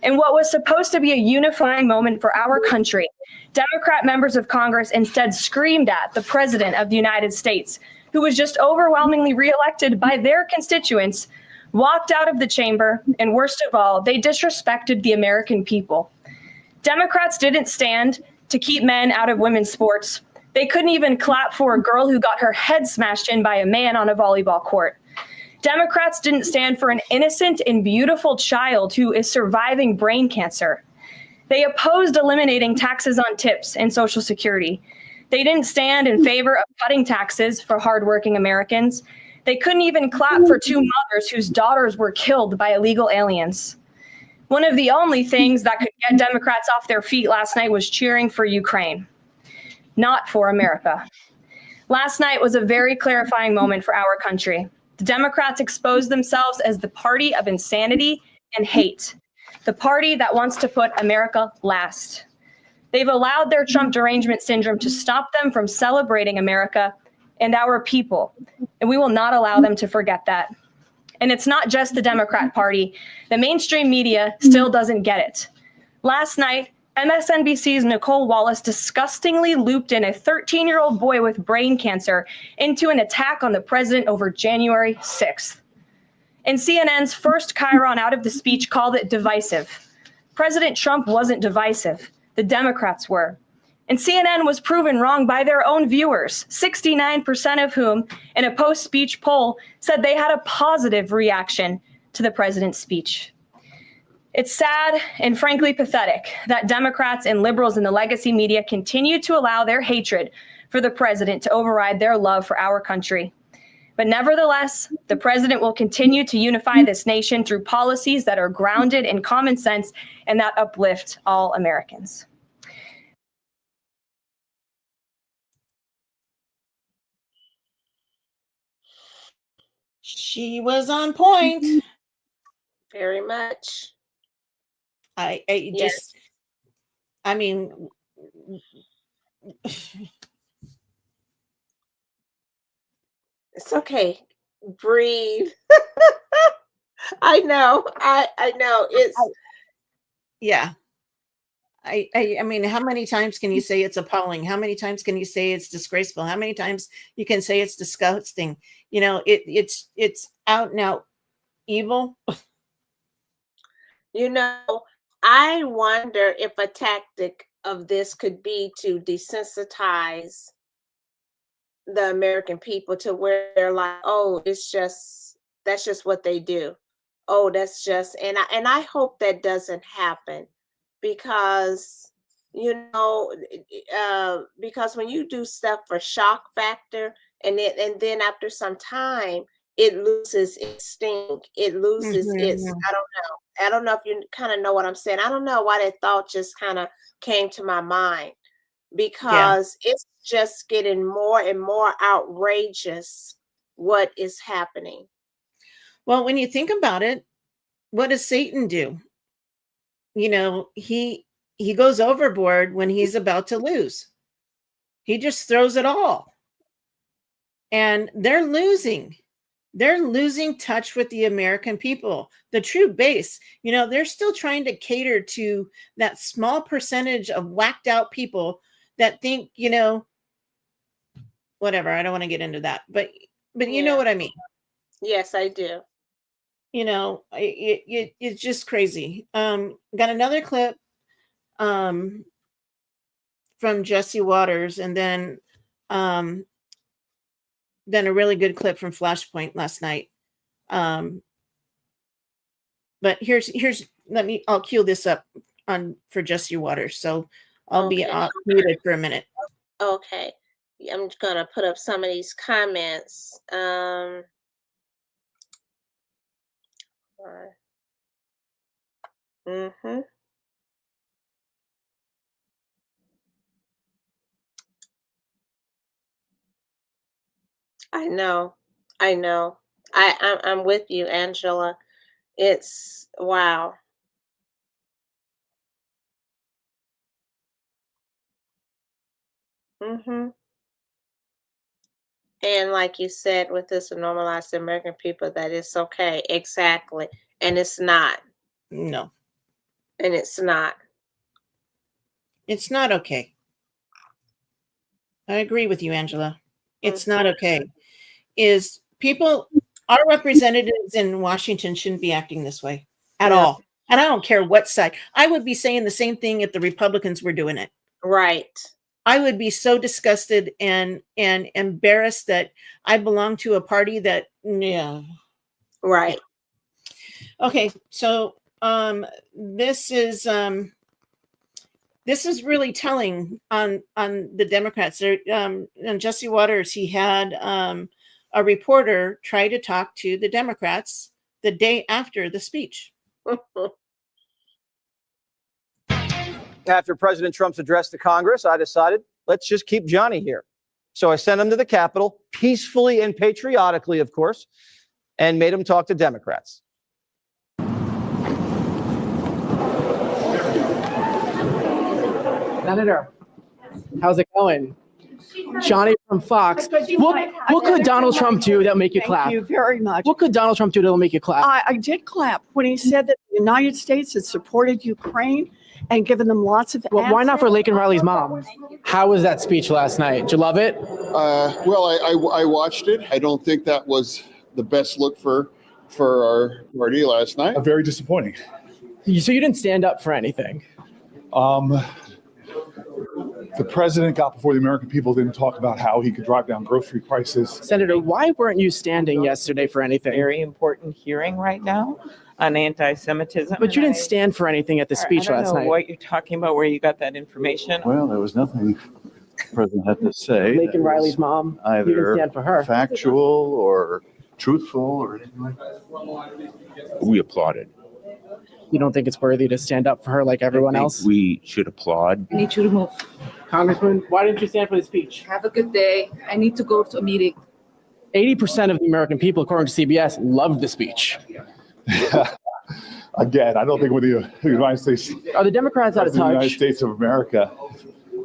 S14: And what was supposed to be a unifying moment for our country, Democrat members of Congress instead screamed at the President of the United States, who was just overwhelmingly reelected by their constituents, walked out of the chamber, and worst of all, they disrespected the American people. Democrats didn't stand to keep men out of women's sports. They couldn't even clap for a girl who got her head smashed in by a man on a volleyball court. Democrats didn't stand for an innocent and beautiful child who is surviving brain cancer. They opposed eliminating taxes on tips and Social Security. They didn't stand in favor of cutting taxes for hardworking Americans. They couldn't even clap for 2 mothers whose daughters were killed by illegal aliens. One of the only things that could get Democrats off their feet last night was cheering for Ukraine, not for America. Last night was a very clarifying moment for our country. The Democrats exposed themselves as the party of insanity and hate, the party that wants to put America last. They've allowed their Trump derangement syndrome to stop them from celebrating America and our people, and we will not allow them to forget that. And it's not just the Democrat Party. The mainstream media still doesn't get it. Last night, MSNBC's Nicole Wallace disgustingly looped in a 13-year-old boy with brain cancer into an attack on the president over January 6th. And CNN's first chyron out of the speech called it divisive. President Trump wasn't divisive. The Democrats were. And CNN was proven wrong by their own viewers, 69% of whom, in a post-speech poll, said they had a positive reaction to the president's speech. It's sad and frankly pathetic that Democrats and liberals in the legacy media continue to allow their hatred for the president to override their love for our country. But nevertheless, the president will continue to unify this nation through policies that are grounded in common sense and that uplift all Americans.
S2: She was on point.
S4: Very much.
S2: I
S4: Yes.
S2: just, I mean,
S4: It's okay. Breathe. I know. I know. It's
S2: yeah. I mean, how many times can you say it's appalling? How many times can you say it's disgraceful? How many times you can say it's disgusting? You know, it's out and out evil.
S4: You know, I wonder if a tactic of this could be to desensitize the American people to where they're like, oh, that's just what they do. Oh, that's just, and I hope that doesn't happen, because because when you do stuff for shock factor, and then after some time it loses its sting, it loses its, I don't know if you kind of know what I'm saying. I don't know why that thought just kind of came to my mind, because it's just getting more and more outrageous what is happening.
S2: Well, when you think about it, what does Satan do? You know, he goes overboard when he's about to lose. He just throws it all. And they're losing. They're losing touch with the American people, the true base. You know, they're still trying to cater to that small percentage of whacked out people that think, you know, whatever. I don't want to get into that, but you know what I mean.
S4: Yes, I do.
S2: You know, it's just crazy. Got another clip from Jesse Waters, and then a really good clip from Flashpoint last night. But here's I'll cue this up for Jesse Waters. So I'll be muted for a minute.
S4: Okay. I'm gonna put up some of these comments. I know. I'm with you, Angela. It's wow. And like you said, with this normalized American people, that it's okay. Exactly. And it's not.
S2: No.
S4: And it's not.
S2: It's not okay. I agree with you, Angela. It's not okay. Our representatives in Washington shouldn't be acting this way at all. And I don't care what side. I would be saying the same thing if the Republicans were doing it.
S4: Right.
S2: I would be so disgusted and embarrassed that I belong to a party that,
S4: Right.
S2: Okay, so this is really telling on the Democrats. And Jesse Waters, he had a reporter try to talk to the Democrats the day after the speech.
S15: After President Trump's address to Congress, I decided, let's just keep Johnny here. So I sent him to the Capitol, peacefully and patriotically, of course, and made him talk to Democrats.
S16: Senator, how's it going? Johnny from Fox. What could Donald Trump do that'll make you clap?
S9: Thank you very much.
S16: What could Donald Trump do that'll make you clap?
S9: I did clap when he said that the United States had supported Ukraine and given them lots of
S16: Well, why not for Laken Riley's mom? How was that speech last night? Did you love it?
S17: Well, I watched it. I don't think that was the best look for our party last night.
S18: Very disappointing.
S16: So you didn't stand up for anything?
S18: The president got before the American people, didn't talk about how he could drive down grocery prices.
S16: Senator, why weren't you standing yesterday for anything?
S19: Very important hearing right now on anti-Semitism.
S16: But you didn't stand for anything at the speech last night.
S19: I don't know what you're talking about, where you got that information.
S18: Well, there was nothing
S20: the president had to say.
S16: Lincoln Riley's mom. You didn't
S20: Either
S16: stand for her.
S20: factual or truthful or anything like that.
S21: We applauded.
S16: You don't think it's worthy to stand up for her like everyone else?
S21: We should applaud.
S22: I need you to move.
S16: Congressman, why didn't you stand for the speech?
S22: Have a good day. I need to go to a meeting.
S16: 80% of the American people, according to CBS, loved the speech.
S18: Again, I don't think with the United States.
S16: Are the Democrats out of
S18: The United
S16: touch?
S18: States of America.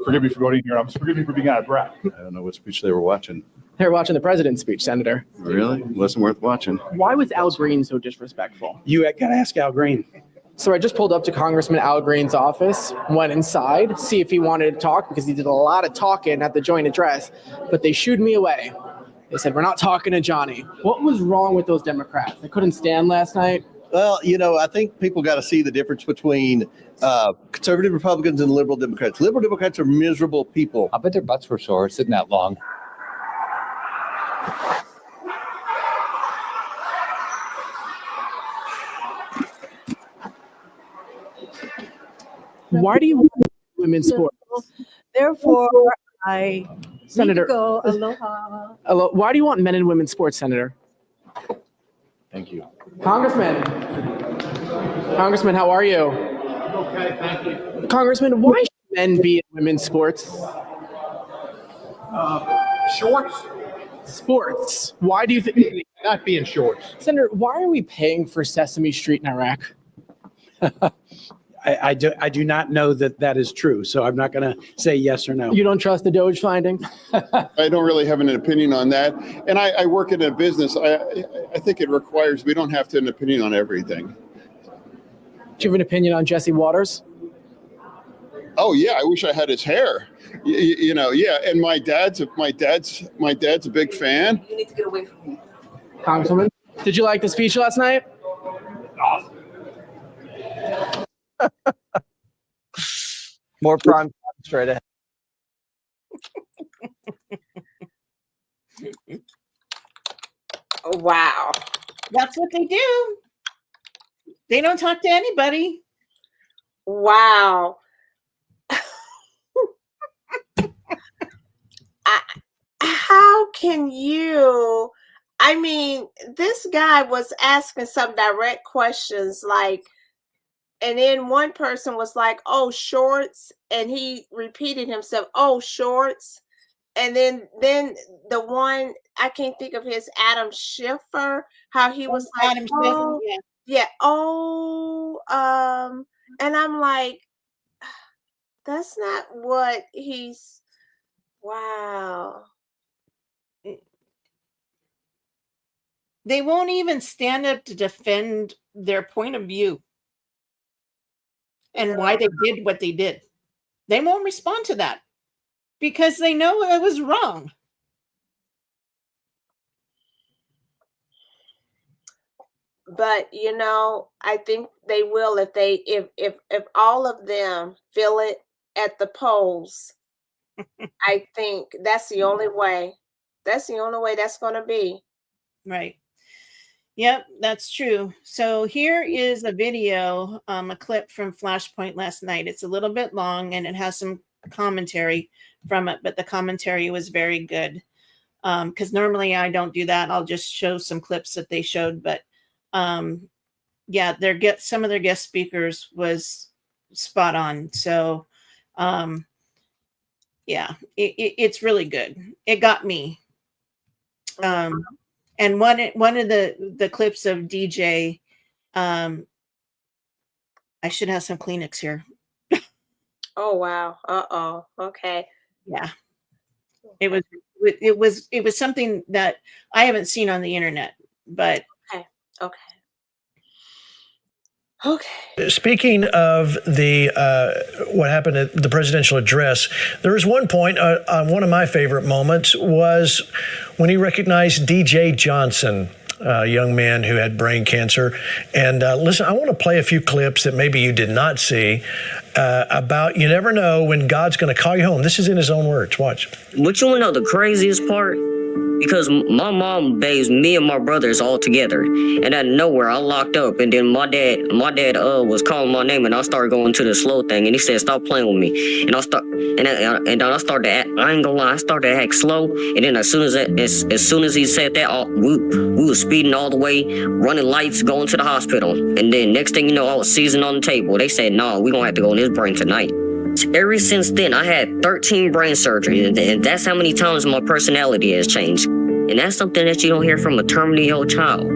S18: Forgive me for going here. Forgive me for being out of breath.
S20: I don't know what speech they were watching.
S16: They were watching the president's speech, Senator.
S20: Really? Wasn't worth watching.
S16: Why was Al Green so disrespectful?
S23: You got to ask Al Green.
S16: So I just pulled up to Congressman Al Green's office, went inside, see if he wanted to talk, because he did a lot of talking at the joint address, but they shooed me away. They said, we're not talking to Johnny. What was wrong with those Democrats? They couldn't stand last night?
S24: Well, I think people got to see the difference between conservative Republicans and liberal Democrats. Liberal Democrats are miserable people.
S25: I bet their butts were sore sitting that long.
S16: Why do you want women's sports?
S26: Therefore, I
S16: Senator,
S26: need to go. Aloha.
S16: Why do you want men and women's sports, Senator?
S20: Thank you.
S16: Congressman, how are you?
S23: Okay, thank you.
S16: Congressman, why should men be in women's sports?
S23: Shorts?
S16: Sports. Why do you think?
S23: Not be in shorts.
S16: Senator, why are we paying for Sesame Street in Iraq?
S23: I do not know that is true, so I'm not going to say yes or no.
S16: You don't trust the Doge findings?
S17: I don't really have an opinion on that. And I work in a business. I think it requires, we don't have to have an opinion on everything.
S16: Do you have an opinion on Jesse Waters?
S17: Oh yeah, I wish I had his hair. Yeah. And my dad's a big fan.
S22: You need to get away from me.
S16: Congresswoman, did you like the speech last night?
S23: Awesome.
S15: More prime time straight ahead.
S4: Wow.
S2: That's what they do. They don't talk to anybody.
S4: Wow. How can you? I mean, this guy was asking some direct questions like, and then one person was like, oh, shorts. And he repeated himself, oh, shorts. And then the one, I can't think of his, Adam Schiffer, how he was like,
S2: Adam
S4: oh,
S2: Schiffer,
S4: yeah, oh, and I'm like, that's not what he's, wow.
S2: They won't even stand up to defend their point of view and why they did what they did. They won't respond to that because they know it was wrong.
S4: But I think they will if all of them feel it at the polls. I think that's the only way. That's the only way that's going to be.
S2: Right. Yep, that's true. So here is a video, a clip from Flashpoint last night. It's a little bit long and it has some commentary from it, but the commentary was very good. Because normally I don't do that. I'll just show some clips that they showed, but yeah, some of their guest speakers was spot on. So yeah, it's really good. It got me. And one of the clips of DJ, I should have some Kleenex here.
S4: Oh wow! Okay.
S2: Yeah, it was something that I haven't seen on the internet, but
S27: Okay. Speaking of the what happened at the presidential address, there was one point, one of my favorite moments was when he recognized DJ Johnson, a young man who had brain cancer. And listen, I want to play a few clips that maybe you did not see about you never know when God's going to call you home. This is in his own words. Watch.
S28: But you want to know the craziest part?
S3: because my mom bathes me and my brothers all together, and out of nowhere I locked up, and then my dad was calling my name, and I started going to the slow thing, and he said, "Stop playing with me," and I started to act, I ain't gonna lie, I started to act slow, and then as soon as he said that, we was speeding all the way, running lights, going to the hospital, and then next thing you know, I was seizing on the table. They said, "No, we gonna have to go in his brain tonight." Ever since then, I had 13 brain surgeries, and that's how many times my personality has changed. And that's something that you don't hear from a terminally ill child.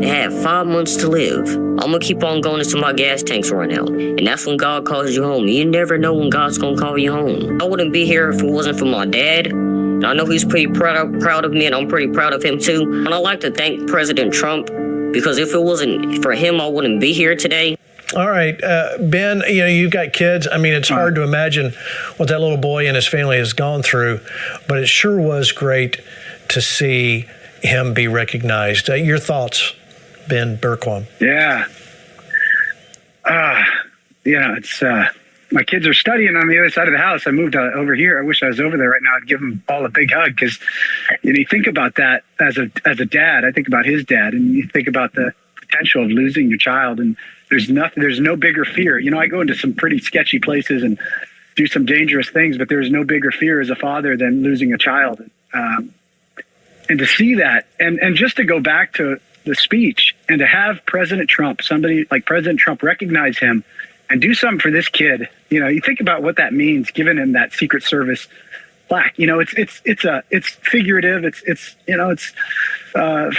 S3: They had 5 months to live. I'm gonna keep on going until my gas tanks run out. And that's when God calls you home. You never know when God's gonna call you home. I wouldn't be here if it wasn't for my dad. And I know he's pretty proud of me, and I'm pretty proud of him too. And I'd like to thank President Trump, because if it wasn't for him, I wouldn't be here today.
S27: All right, Ben, you've got kids. I mean, it's hard to imagine what that little boy and his family has gone through, but it sure was great to see him be recognized. Your thoughts, Ben Berquam?
S7: Yeah. It's my kids are studying on the other side of the house. I moved over here. I wish I was over there right now. I'd give them all a big hug, because you think about that as a dad. I think about his dad, and you think about the potential of losing your child, and there's no bigger fear. I go into some pretty sketchy places and do some dangerous things, but there's no bigger fear as a father than losing a child. And to see that, and just to go back to the speech, and to have President Trump, somebody like President Trump, recognize him and do something for this kid. You think about what that means, giving him that Secret Service plaque. It's figurative. It's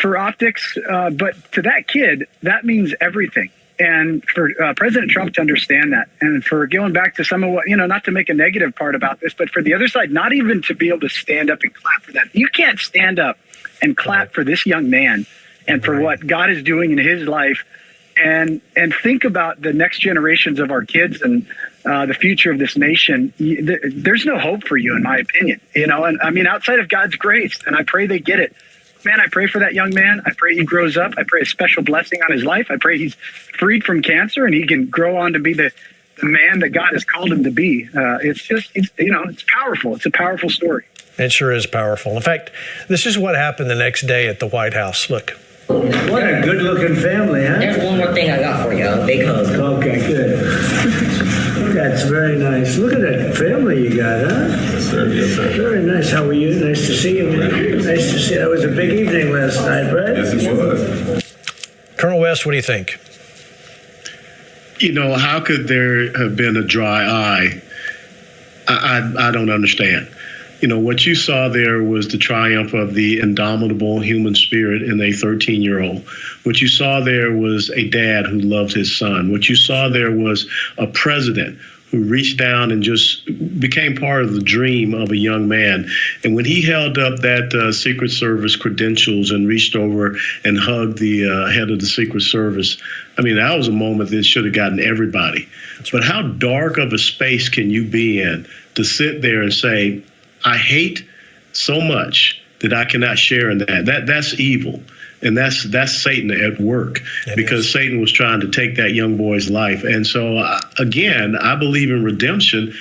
S7: for optics, but to that kid, that means everything. And for President Trump to understand that, and for going back to some of what, not to make a negative part about this, but for the other side, not even to be able to stand up and clap for that. You can't stand up and clap for this young man and for what God is doing in his life, and think about the next generations of our kids and the future of this nation. There's no hope for you, in my opinion, and I mean, outside of God's grace, and I pray they get it. Man, I pray for that young man. I pray he grows up. I pray a special blessing on his life. I pray he's freed from cancer and he can grow on to be the man that God has called him to be. It's powerful. It's a powerful story.
S27: It sure is powerful. In fact, this is what happened the next day at the White House. Look.
S8: What a good-looking family, huh?
S3: There's one more thing I got for you, a big hug.
S8: Okay, good. That's very nice. Look at that family you got, huh?
S10: Yes, sir. Yes, sir.
S8: Very nice. How are you? Nice to see you. Nice to see you. That was a big evening last night, right?
S10: Yes, it was.
S27: Colonel West, what do you think?
S10: How could there have been a dry eye? I don't understand. What you saw there was the triumph of the indomitable human spirit in a 13-year-old. What you saw there was a dad who loved his son. What you saw there was a president who reached down and just became part of the dream of a young man. And when he held up that Secret Service credentials and reached over and hugged the head of the Secret Service, I mean, that was a moment that should have gotten everybody. But how dark of a space can you be in to sit there and say, I hate so much that I cannot share in that. That's evil. And that's Satan at work, because Satan was trying to take that young boy's life. And so, again, I believe in redemption,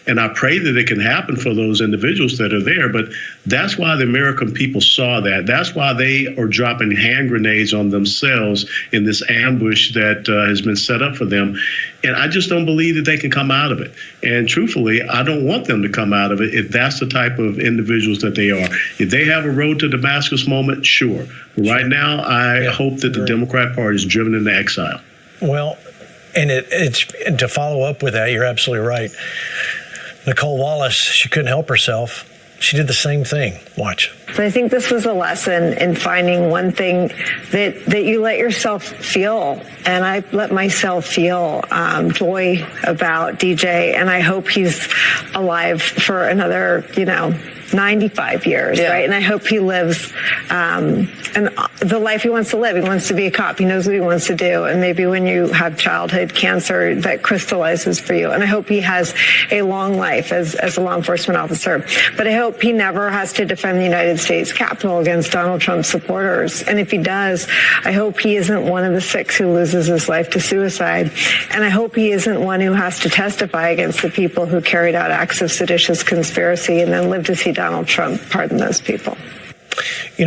S10: and I pray that it can happen for those individuals that are there. But that's why the American people saw that. That's why they are dropping hand grenades on themselves in this ambush that has been set up for them. And I just don't believe that they can come out of it. And truthfully, I don't want them to come out of it if that's the type of individuals that they are. If they have a road to Damascus moment, sure. But right now, I hope that the Democrat Party is driven into exile.
S27: Well, and and to follow up with that, you're absolutely right. Nicole Wallace, she couldn't help herself. She did the same thing. Watch.
S11: So I think this was a lesson in finding one thing that you let yourself feel. And I let myself feel joy about DJ. And I hope he's alive for another, 95 years, right? And I hope he lives and the life he wants to live. He wants to be a cop. He knows what he wants to do. And maybe when you have childhood cancer, that crystallizes for you. And I hope he has a long life as a law enforcement officer. But I hope he never has to defend the United States Capitol against Donald Trump supporters. And if he does, I hope he isn't one of the 6 who loses his life to suicide. And I hope he isn't one who has to testify against the people who carried out acts of seditious conspiracy and then lived to see Donald Trump pardon those people.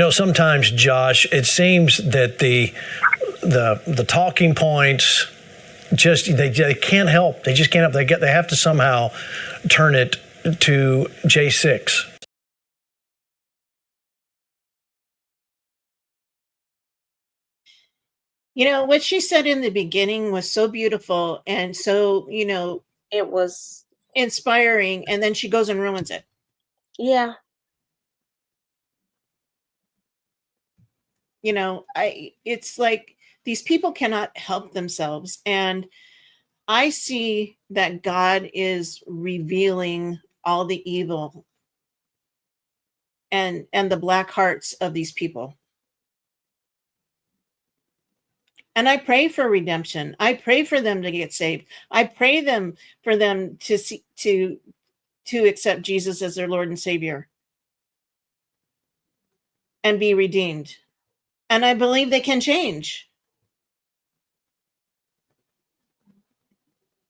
S27: Sometimes, Josh, it seems that the talking points they can't help. They just can't help. They have to somehow turn it to J6.
S2: What she said in the beginning was so beautiful and so,
S4: it was
S2: inspiring, and then she goes and ruins it.
S4: Yeah.
S2: It's like these people cannot help themselves. And I see that God is revealing all the evil and the black hearts of these people. And I pray for redemption. I pray for them to get saved. I pray for them to accept Jesus as their Lord and Savior and be redeemed. And I believe they can change.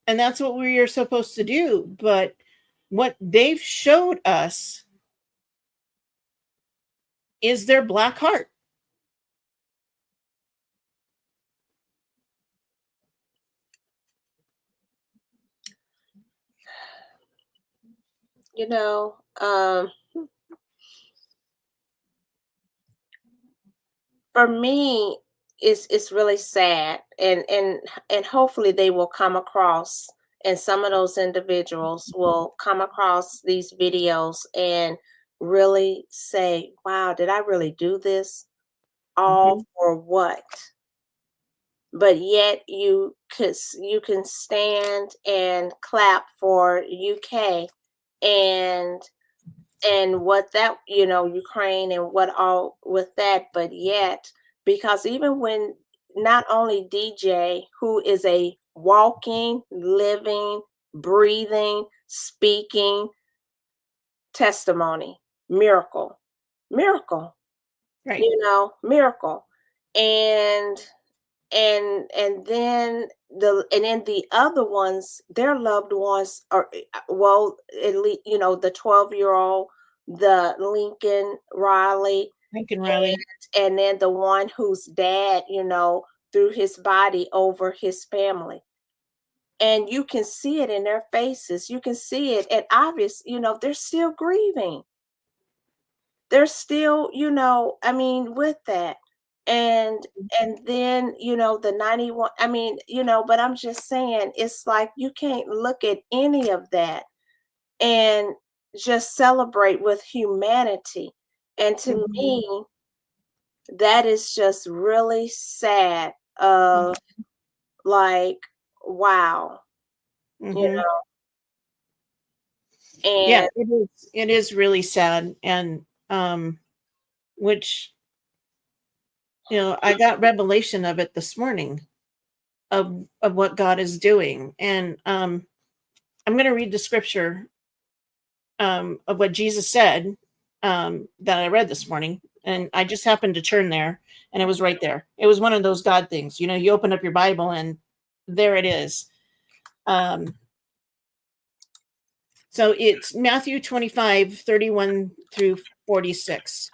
S2: And that's what we are supposed to do. But what they've showed us is their black heart.
S4: For me, it's really sad, and hopefully they will come across, and some of those individuals will come across these videos and really say, wow, did I really do this? All for what? But yet you can stand and clap for UK and what that, Ukraine and what all with that, but yet, because even when not only DJ, who is a walking, living, breathing, speaking testimony, miracle,
S2: right?
S4: Miracle, and then the other ones, their loved ones are, well, at least, the 12-year-old, the Lincoln Riley, and then the one whose dad, threw his body over his family. And you can see it in their faces. You can see it. And obvious, they're still grieving. They're still, with that. And then, the 91, but I'm just saying, it's like you can't look at any of that and just celebrate with humanity. And to me, that is just really sad of like, wow, And
S2: yeah, it is really sad. And which, I got revelation of it this morning of what God is doing. And I'm going to read the scripture of what Jesus said that I read this morning. And I just happened to turn there and it was right there. It was one of those God things, you open up your Bible and there it is. So it's Matthew 25:31-46.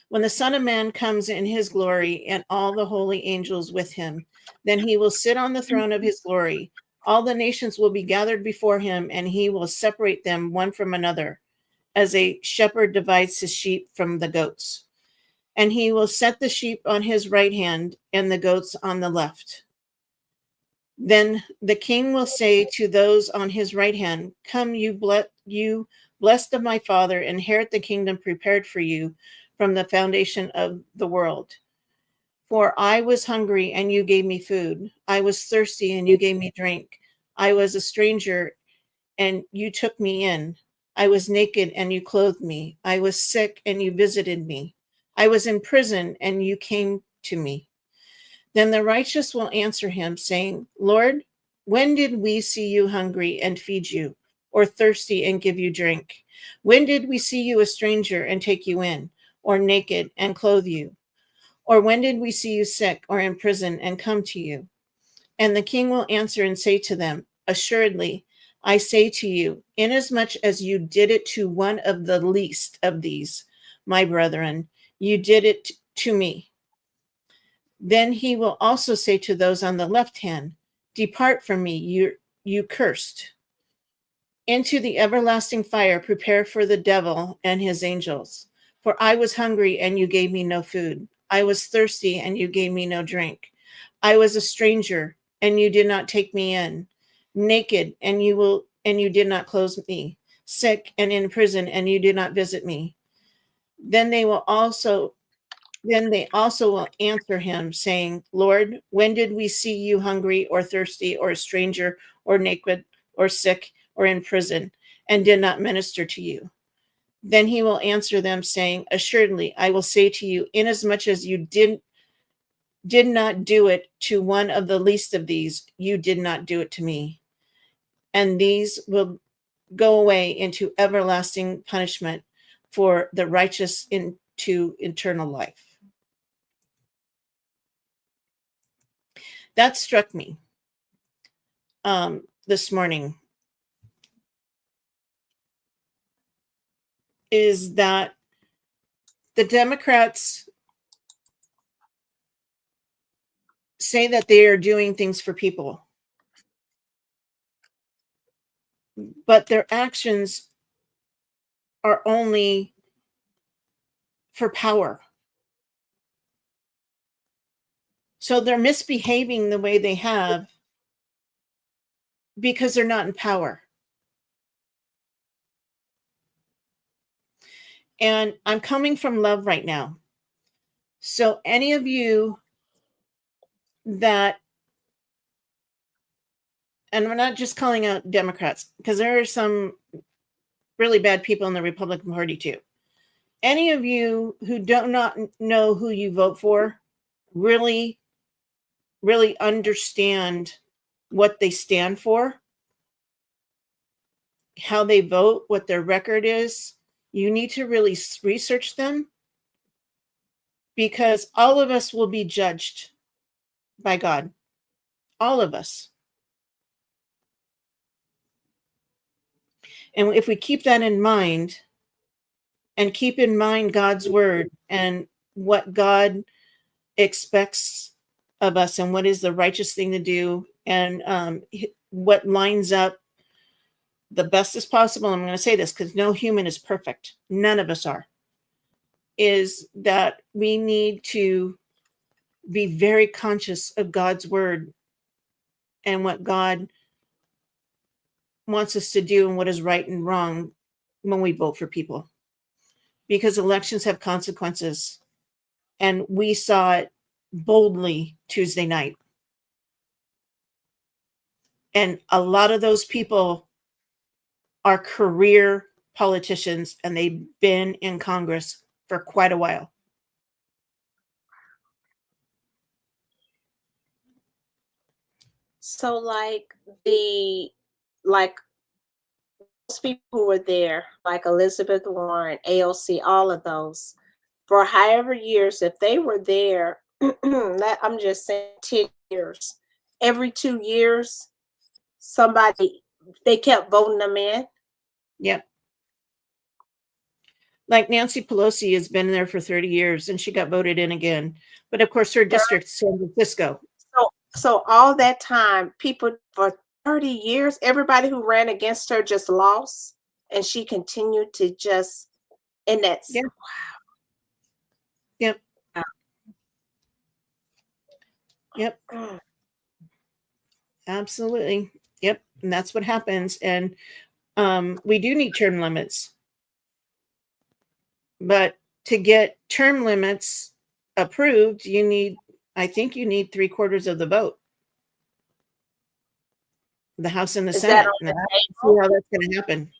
S2: When the Son of Man comes in his glory and all the holy angels with him, then he will sit on the throne of his glory. All the nations will be gathered before him, and he will separate them one from another, as a shepherd divides his sheep from the goats. And he will set the sheep on his right hand and the goats on the left. Then the king will say to those on his right hand, come, you blessed of my Father, inherit the kingdom prepared for you from the foundation of the world. For I was hungry, and you gave me food. I was thirsty, and you gave me drink. I was a stranger, and you took me in. I was naked, and you clothed me. I was sick, and you visited me. I was in prison, and you came to me. Then the righteous will answer him, saying, Lord, when did we see you hungry and feed you, or thirsty and give you drink? When did we see you a stranger and take you in, or naked and clothe you? Or when did we see you sick or in prison and come to you? And the king will answer and say to them, assuredly, I say to you, inasmuch as you did it to one of the least of these, my brethren. You did it to me. Then he will also say to those on the left hand, depart from me, you cursed, into the everlasting fire prepared for the devil and his angels. For I was hungry, and you gave me no food. I was thirsty, and you gave me no drink. I was a stranger, and you did not take me in. Naked, and you did not clothe me. Sick and in prison, and you did not visit me. Then they also will answer him, saying, Lord, when did we see you hungry or thirsty or a stranger or naked or sick or in prison and did not minister to you? Then he will answer them, saying, assuredly, I will say to you, inasmuch as you did not do it to one of the least of these, you did not do it to me. And these will go away into everlasting punishment, for the righteous into eternal life. That struck me this morning, is that the Democrats say that they are doing things for people, but their actions are only for power. So they're misbehaving the way they have because they're not in power. And I'm coming from love right now. So any of you that, and we're not just calling out Democrats, because there are some really bad people in the Republican Party too. Any of you who do not know who you vote for, really, really understand what they stand for, how they vote, what their record is. You need to really research them, because all of us will be judged by God. All of us. And if we keep that in mind, and keep in mind God's word and what God expects of us and what is the righteous thing to do, and what lines up the best as possible, I'm going to say this because no human is perfect. None of us are. Is that we need to be very conscious of God's word and what God wants us to do and what is right and wrong when we vote for people. Because elections have consequences. And we saw it boldly Tuesday night. And a lot of those people are career politicians, and they've been in Congress for quite a while.
S4: So like those people who were there, like Elizabeth Warren, AOC, all of those, for however years, if they were there, I'm just saying 10 years, every 2 years, they kept voting them in.
S2: Yep. Like Nancy Pelosi has been there for 30 years and she got voted in again. But of course, her district is San Francisco.
S4: So all that time, people for 30 years, everybody who ran against her just lost, and she continued to just, and that's,
S2: yeah. Wow. Yep.
S4: Wow.
S2: Yep. Absolutely. Yep. And that's what happens. And we do need term limits. But to get term limits approved, I think you need 3/4 of the vote. The House and the Senate. See how that's going to happen.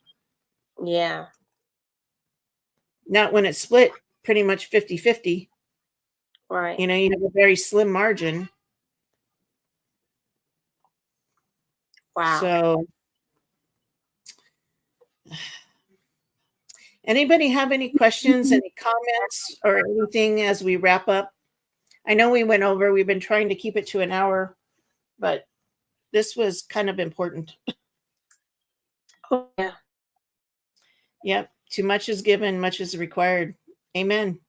S4: Yeah.
S2: Not when it's split pretty much 50-50.
S4: Right.
S2: You have a very slim margin.
S4: Wow.
S2: So anybody have any questions, any comments, or anything as we wrap up? I know we went over. We've been trying to keep it to an hour, but this was kind of important.
S4: Oh, yeah.
S2: Yep. Too much is given, much is required. Amen.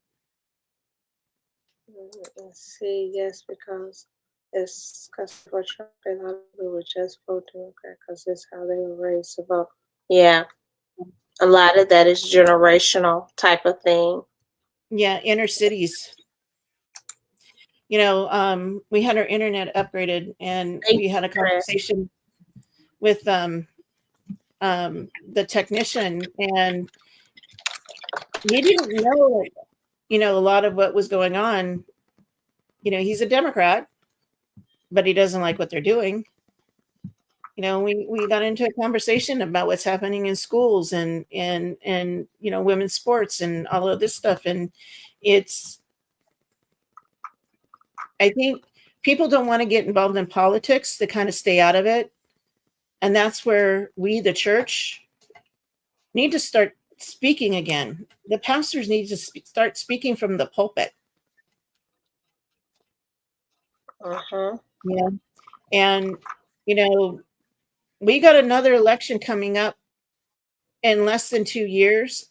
S4: Let's see, yes, because it's because for Trump, a lot of people would just vote Democrat because it's how they were raised to vote. Yeah, a lot of that is generational type of thing.
S2: Yeah, inner cities. You know, we had our internet upgraded, and we had a conversation with the technician, and we didn't know, you know, a lot of what was going on. You know, he's a Democrat, but he doesn't like what they're doing. You know, we got into a conversation about what's happening in schools and you know, women's sports and all of this stuff, and it's, I think people don't want to get involved in politics, to kind of stay out of it. And that's where we, the church, need to start speaking again. The pastors need to start speaking from the pulpit. Yeah. And, you know, we got another election coming up in less than 2 years,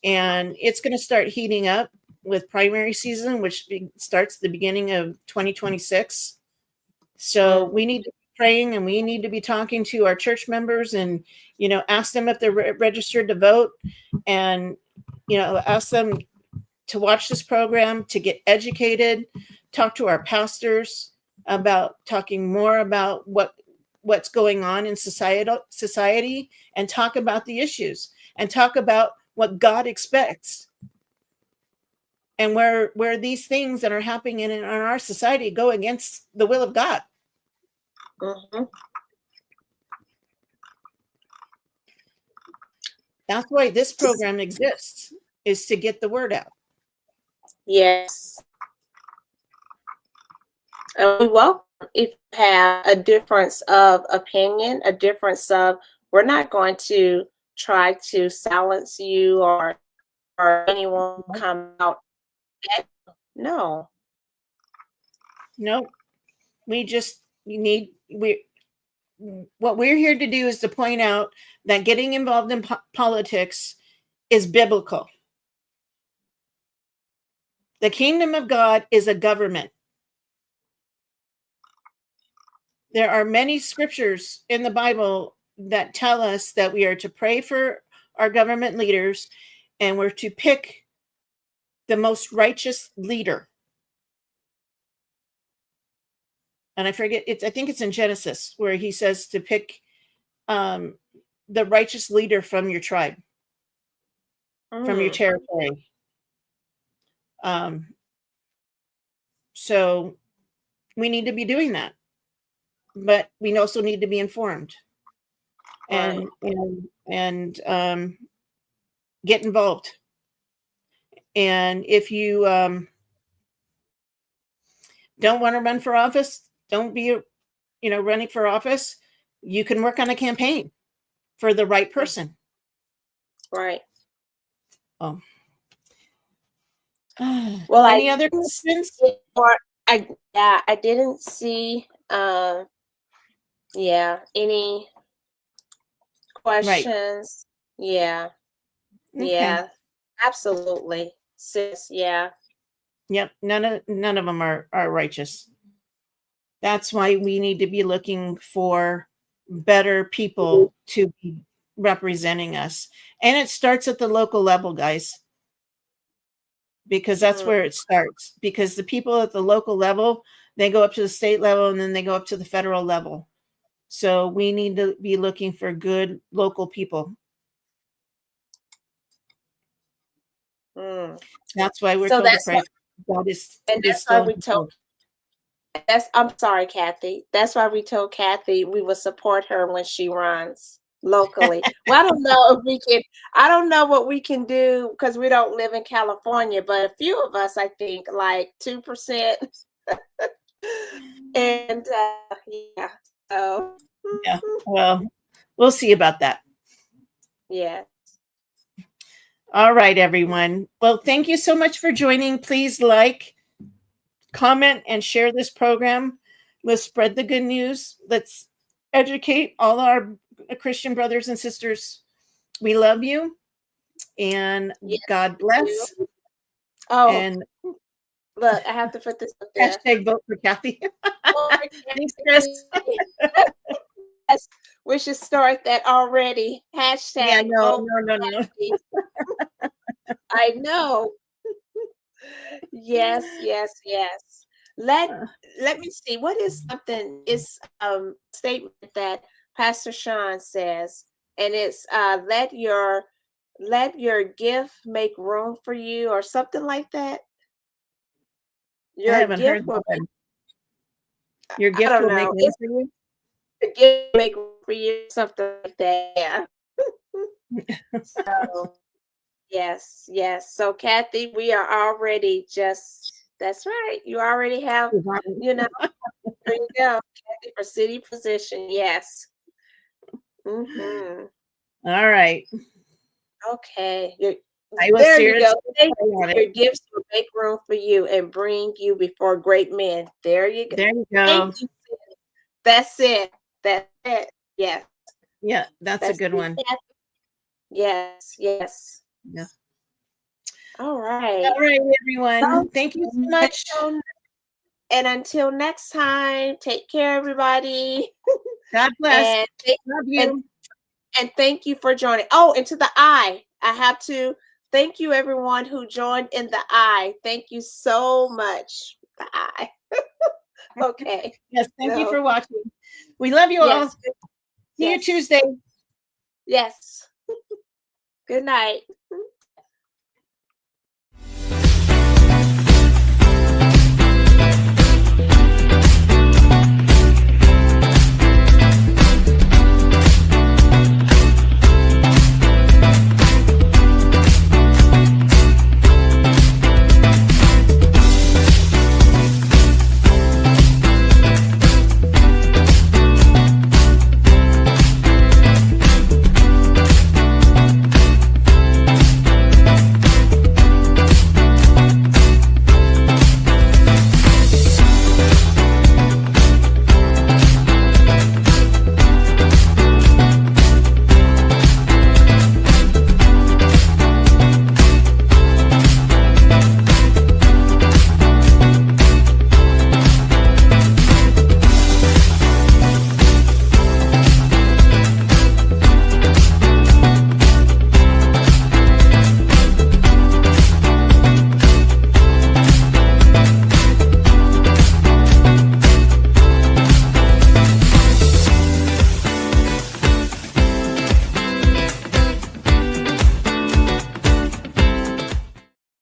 S2: and it's going to start heating up with primary season, which starts the beginning of 2026. So we need to be praying, and we need to be talking to our church members, and, you know, ask them if they're registered to vote, and, you know, ask them to watch this program, to get educated, talk to our pastors about talking more about what's going on in society, and talk about the issues, and talk about what God expects, and where these things that are happening in our society go against the will of God. That's why this program exists, is to get the word out.
S4: Yes. And we welcome if you have a difference of opinion, a difference of, we're not going to try to silence you or anyone come out. No.
S2: Nope. What we're here to do is to point out that getting involved in politics is biblical. The kingdom of God is a government. There are many scriptures in the Bible that tell us that we are to pray for our government leaders, and we're to pick the most righteous leader. And I forget, I think it's in Genesis where he says to pick the righteous leader from your tribe, from your territory. So we need to be doing that, but we also need to be informed and get involved. And if you don't want to run for office, don't be, you know, running for office. You can work on a campaign for the right person.
S4: Right.
S2: Oh.
S4: Well,
S2: any other questions?
S4: I didn't see any questions. Right. Yeah. Okay. Yeah. Absolutely. Sis, yeah.
S2: Yep. None of them are righteous. That's why we need to be looking for better people to be representing us. And it starts at the local level, guys, because that's where it starts. Because the people at the local level, they go up to the state level, and then they go up to the federal level. So we need to be looking for good local people. That's why we're told to pray. God is
S4: why we told. I'm sorry, Kathy. That's why we told Kathy we will support her when she runs locally. Well, I don't know if we can. I don't know what we can do because we don't live in California. But a few of us, I think, like 2%. And yeah. So
S2: yeah. Well, we'll see about that.
S4: Yeah.
S2: All right, everyone. Well, thank you so much for joining. Please like, comment, and share this program. Let's spread the good news. Let's educate all our Christian brothers and sisters. We love you, and God bless.
S4: Oh,
S2: And
S4: look, I have to put this up there.
S2: hashtag vote for Kathy.
S4: Vote for
S2: Thanks, Chris.
S4: Yes, we should start that already. Hashtag
S2: Yeah, no.
S4: Kathy. I know. Yes. Let me see. What is something? It's statement that Pastor Sean says, and it's let your gift make room for you, or something like that.
S2: I haven't heard that one. Your gift will make room for you.
S4: The gift make room for you, something like that. Yeah. So yes. So Kathy, we are already that's right. You already have, there you go. Kathy for city position. Yes. Mm-hmm.
S2: All right.
S4: Okay.
S2: I will
S4: There you go.
S2: seriously
S4: Your gifts will make room for you and bring you before great men. There you go.
S2: There you go.
S4: Thank you. That's it. That's it. Yes.
S2: Yeah, that's a good one.
S4: Yes.
S2: Yeah.
S4: All right.
S2: All right, everyone. Thank you so much.
S4: And until next time, take care, everybody.
S2: God bless.
S4: And
S2: love you.
S4: And thank you for joining. Oh, and to the I have to thank you, everyone who joined in the I. Thank you so much. The I. Okay.
S2: Yes, thank you for watching. We love you all. See you Tuesday.
S4: Yes. Good night.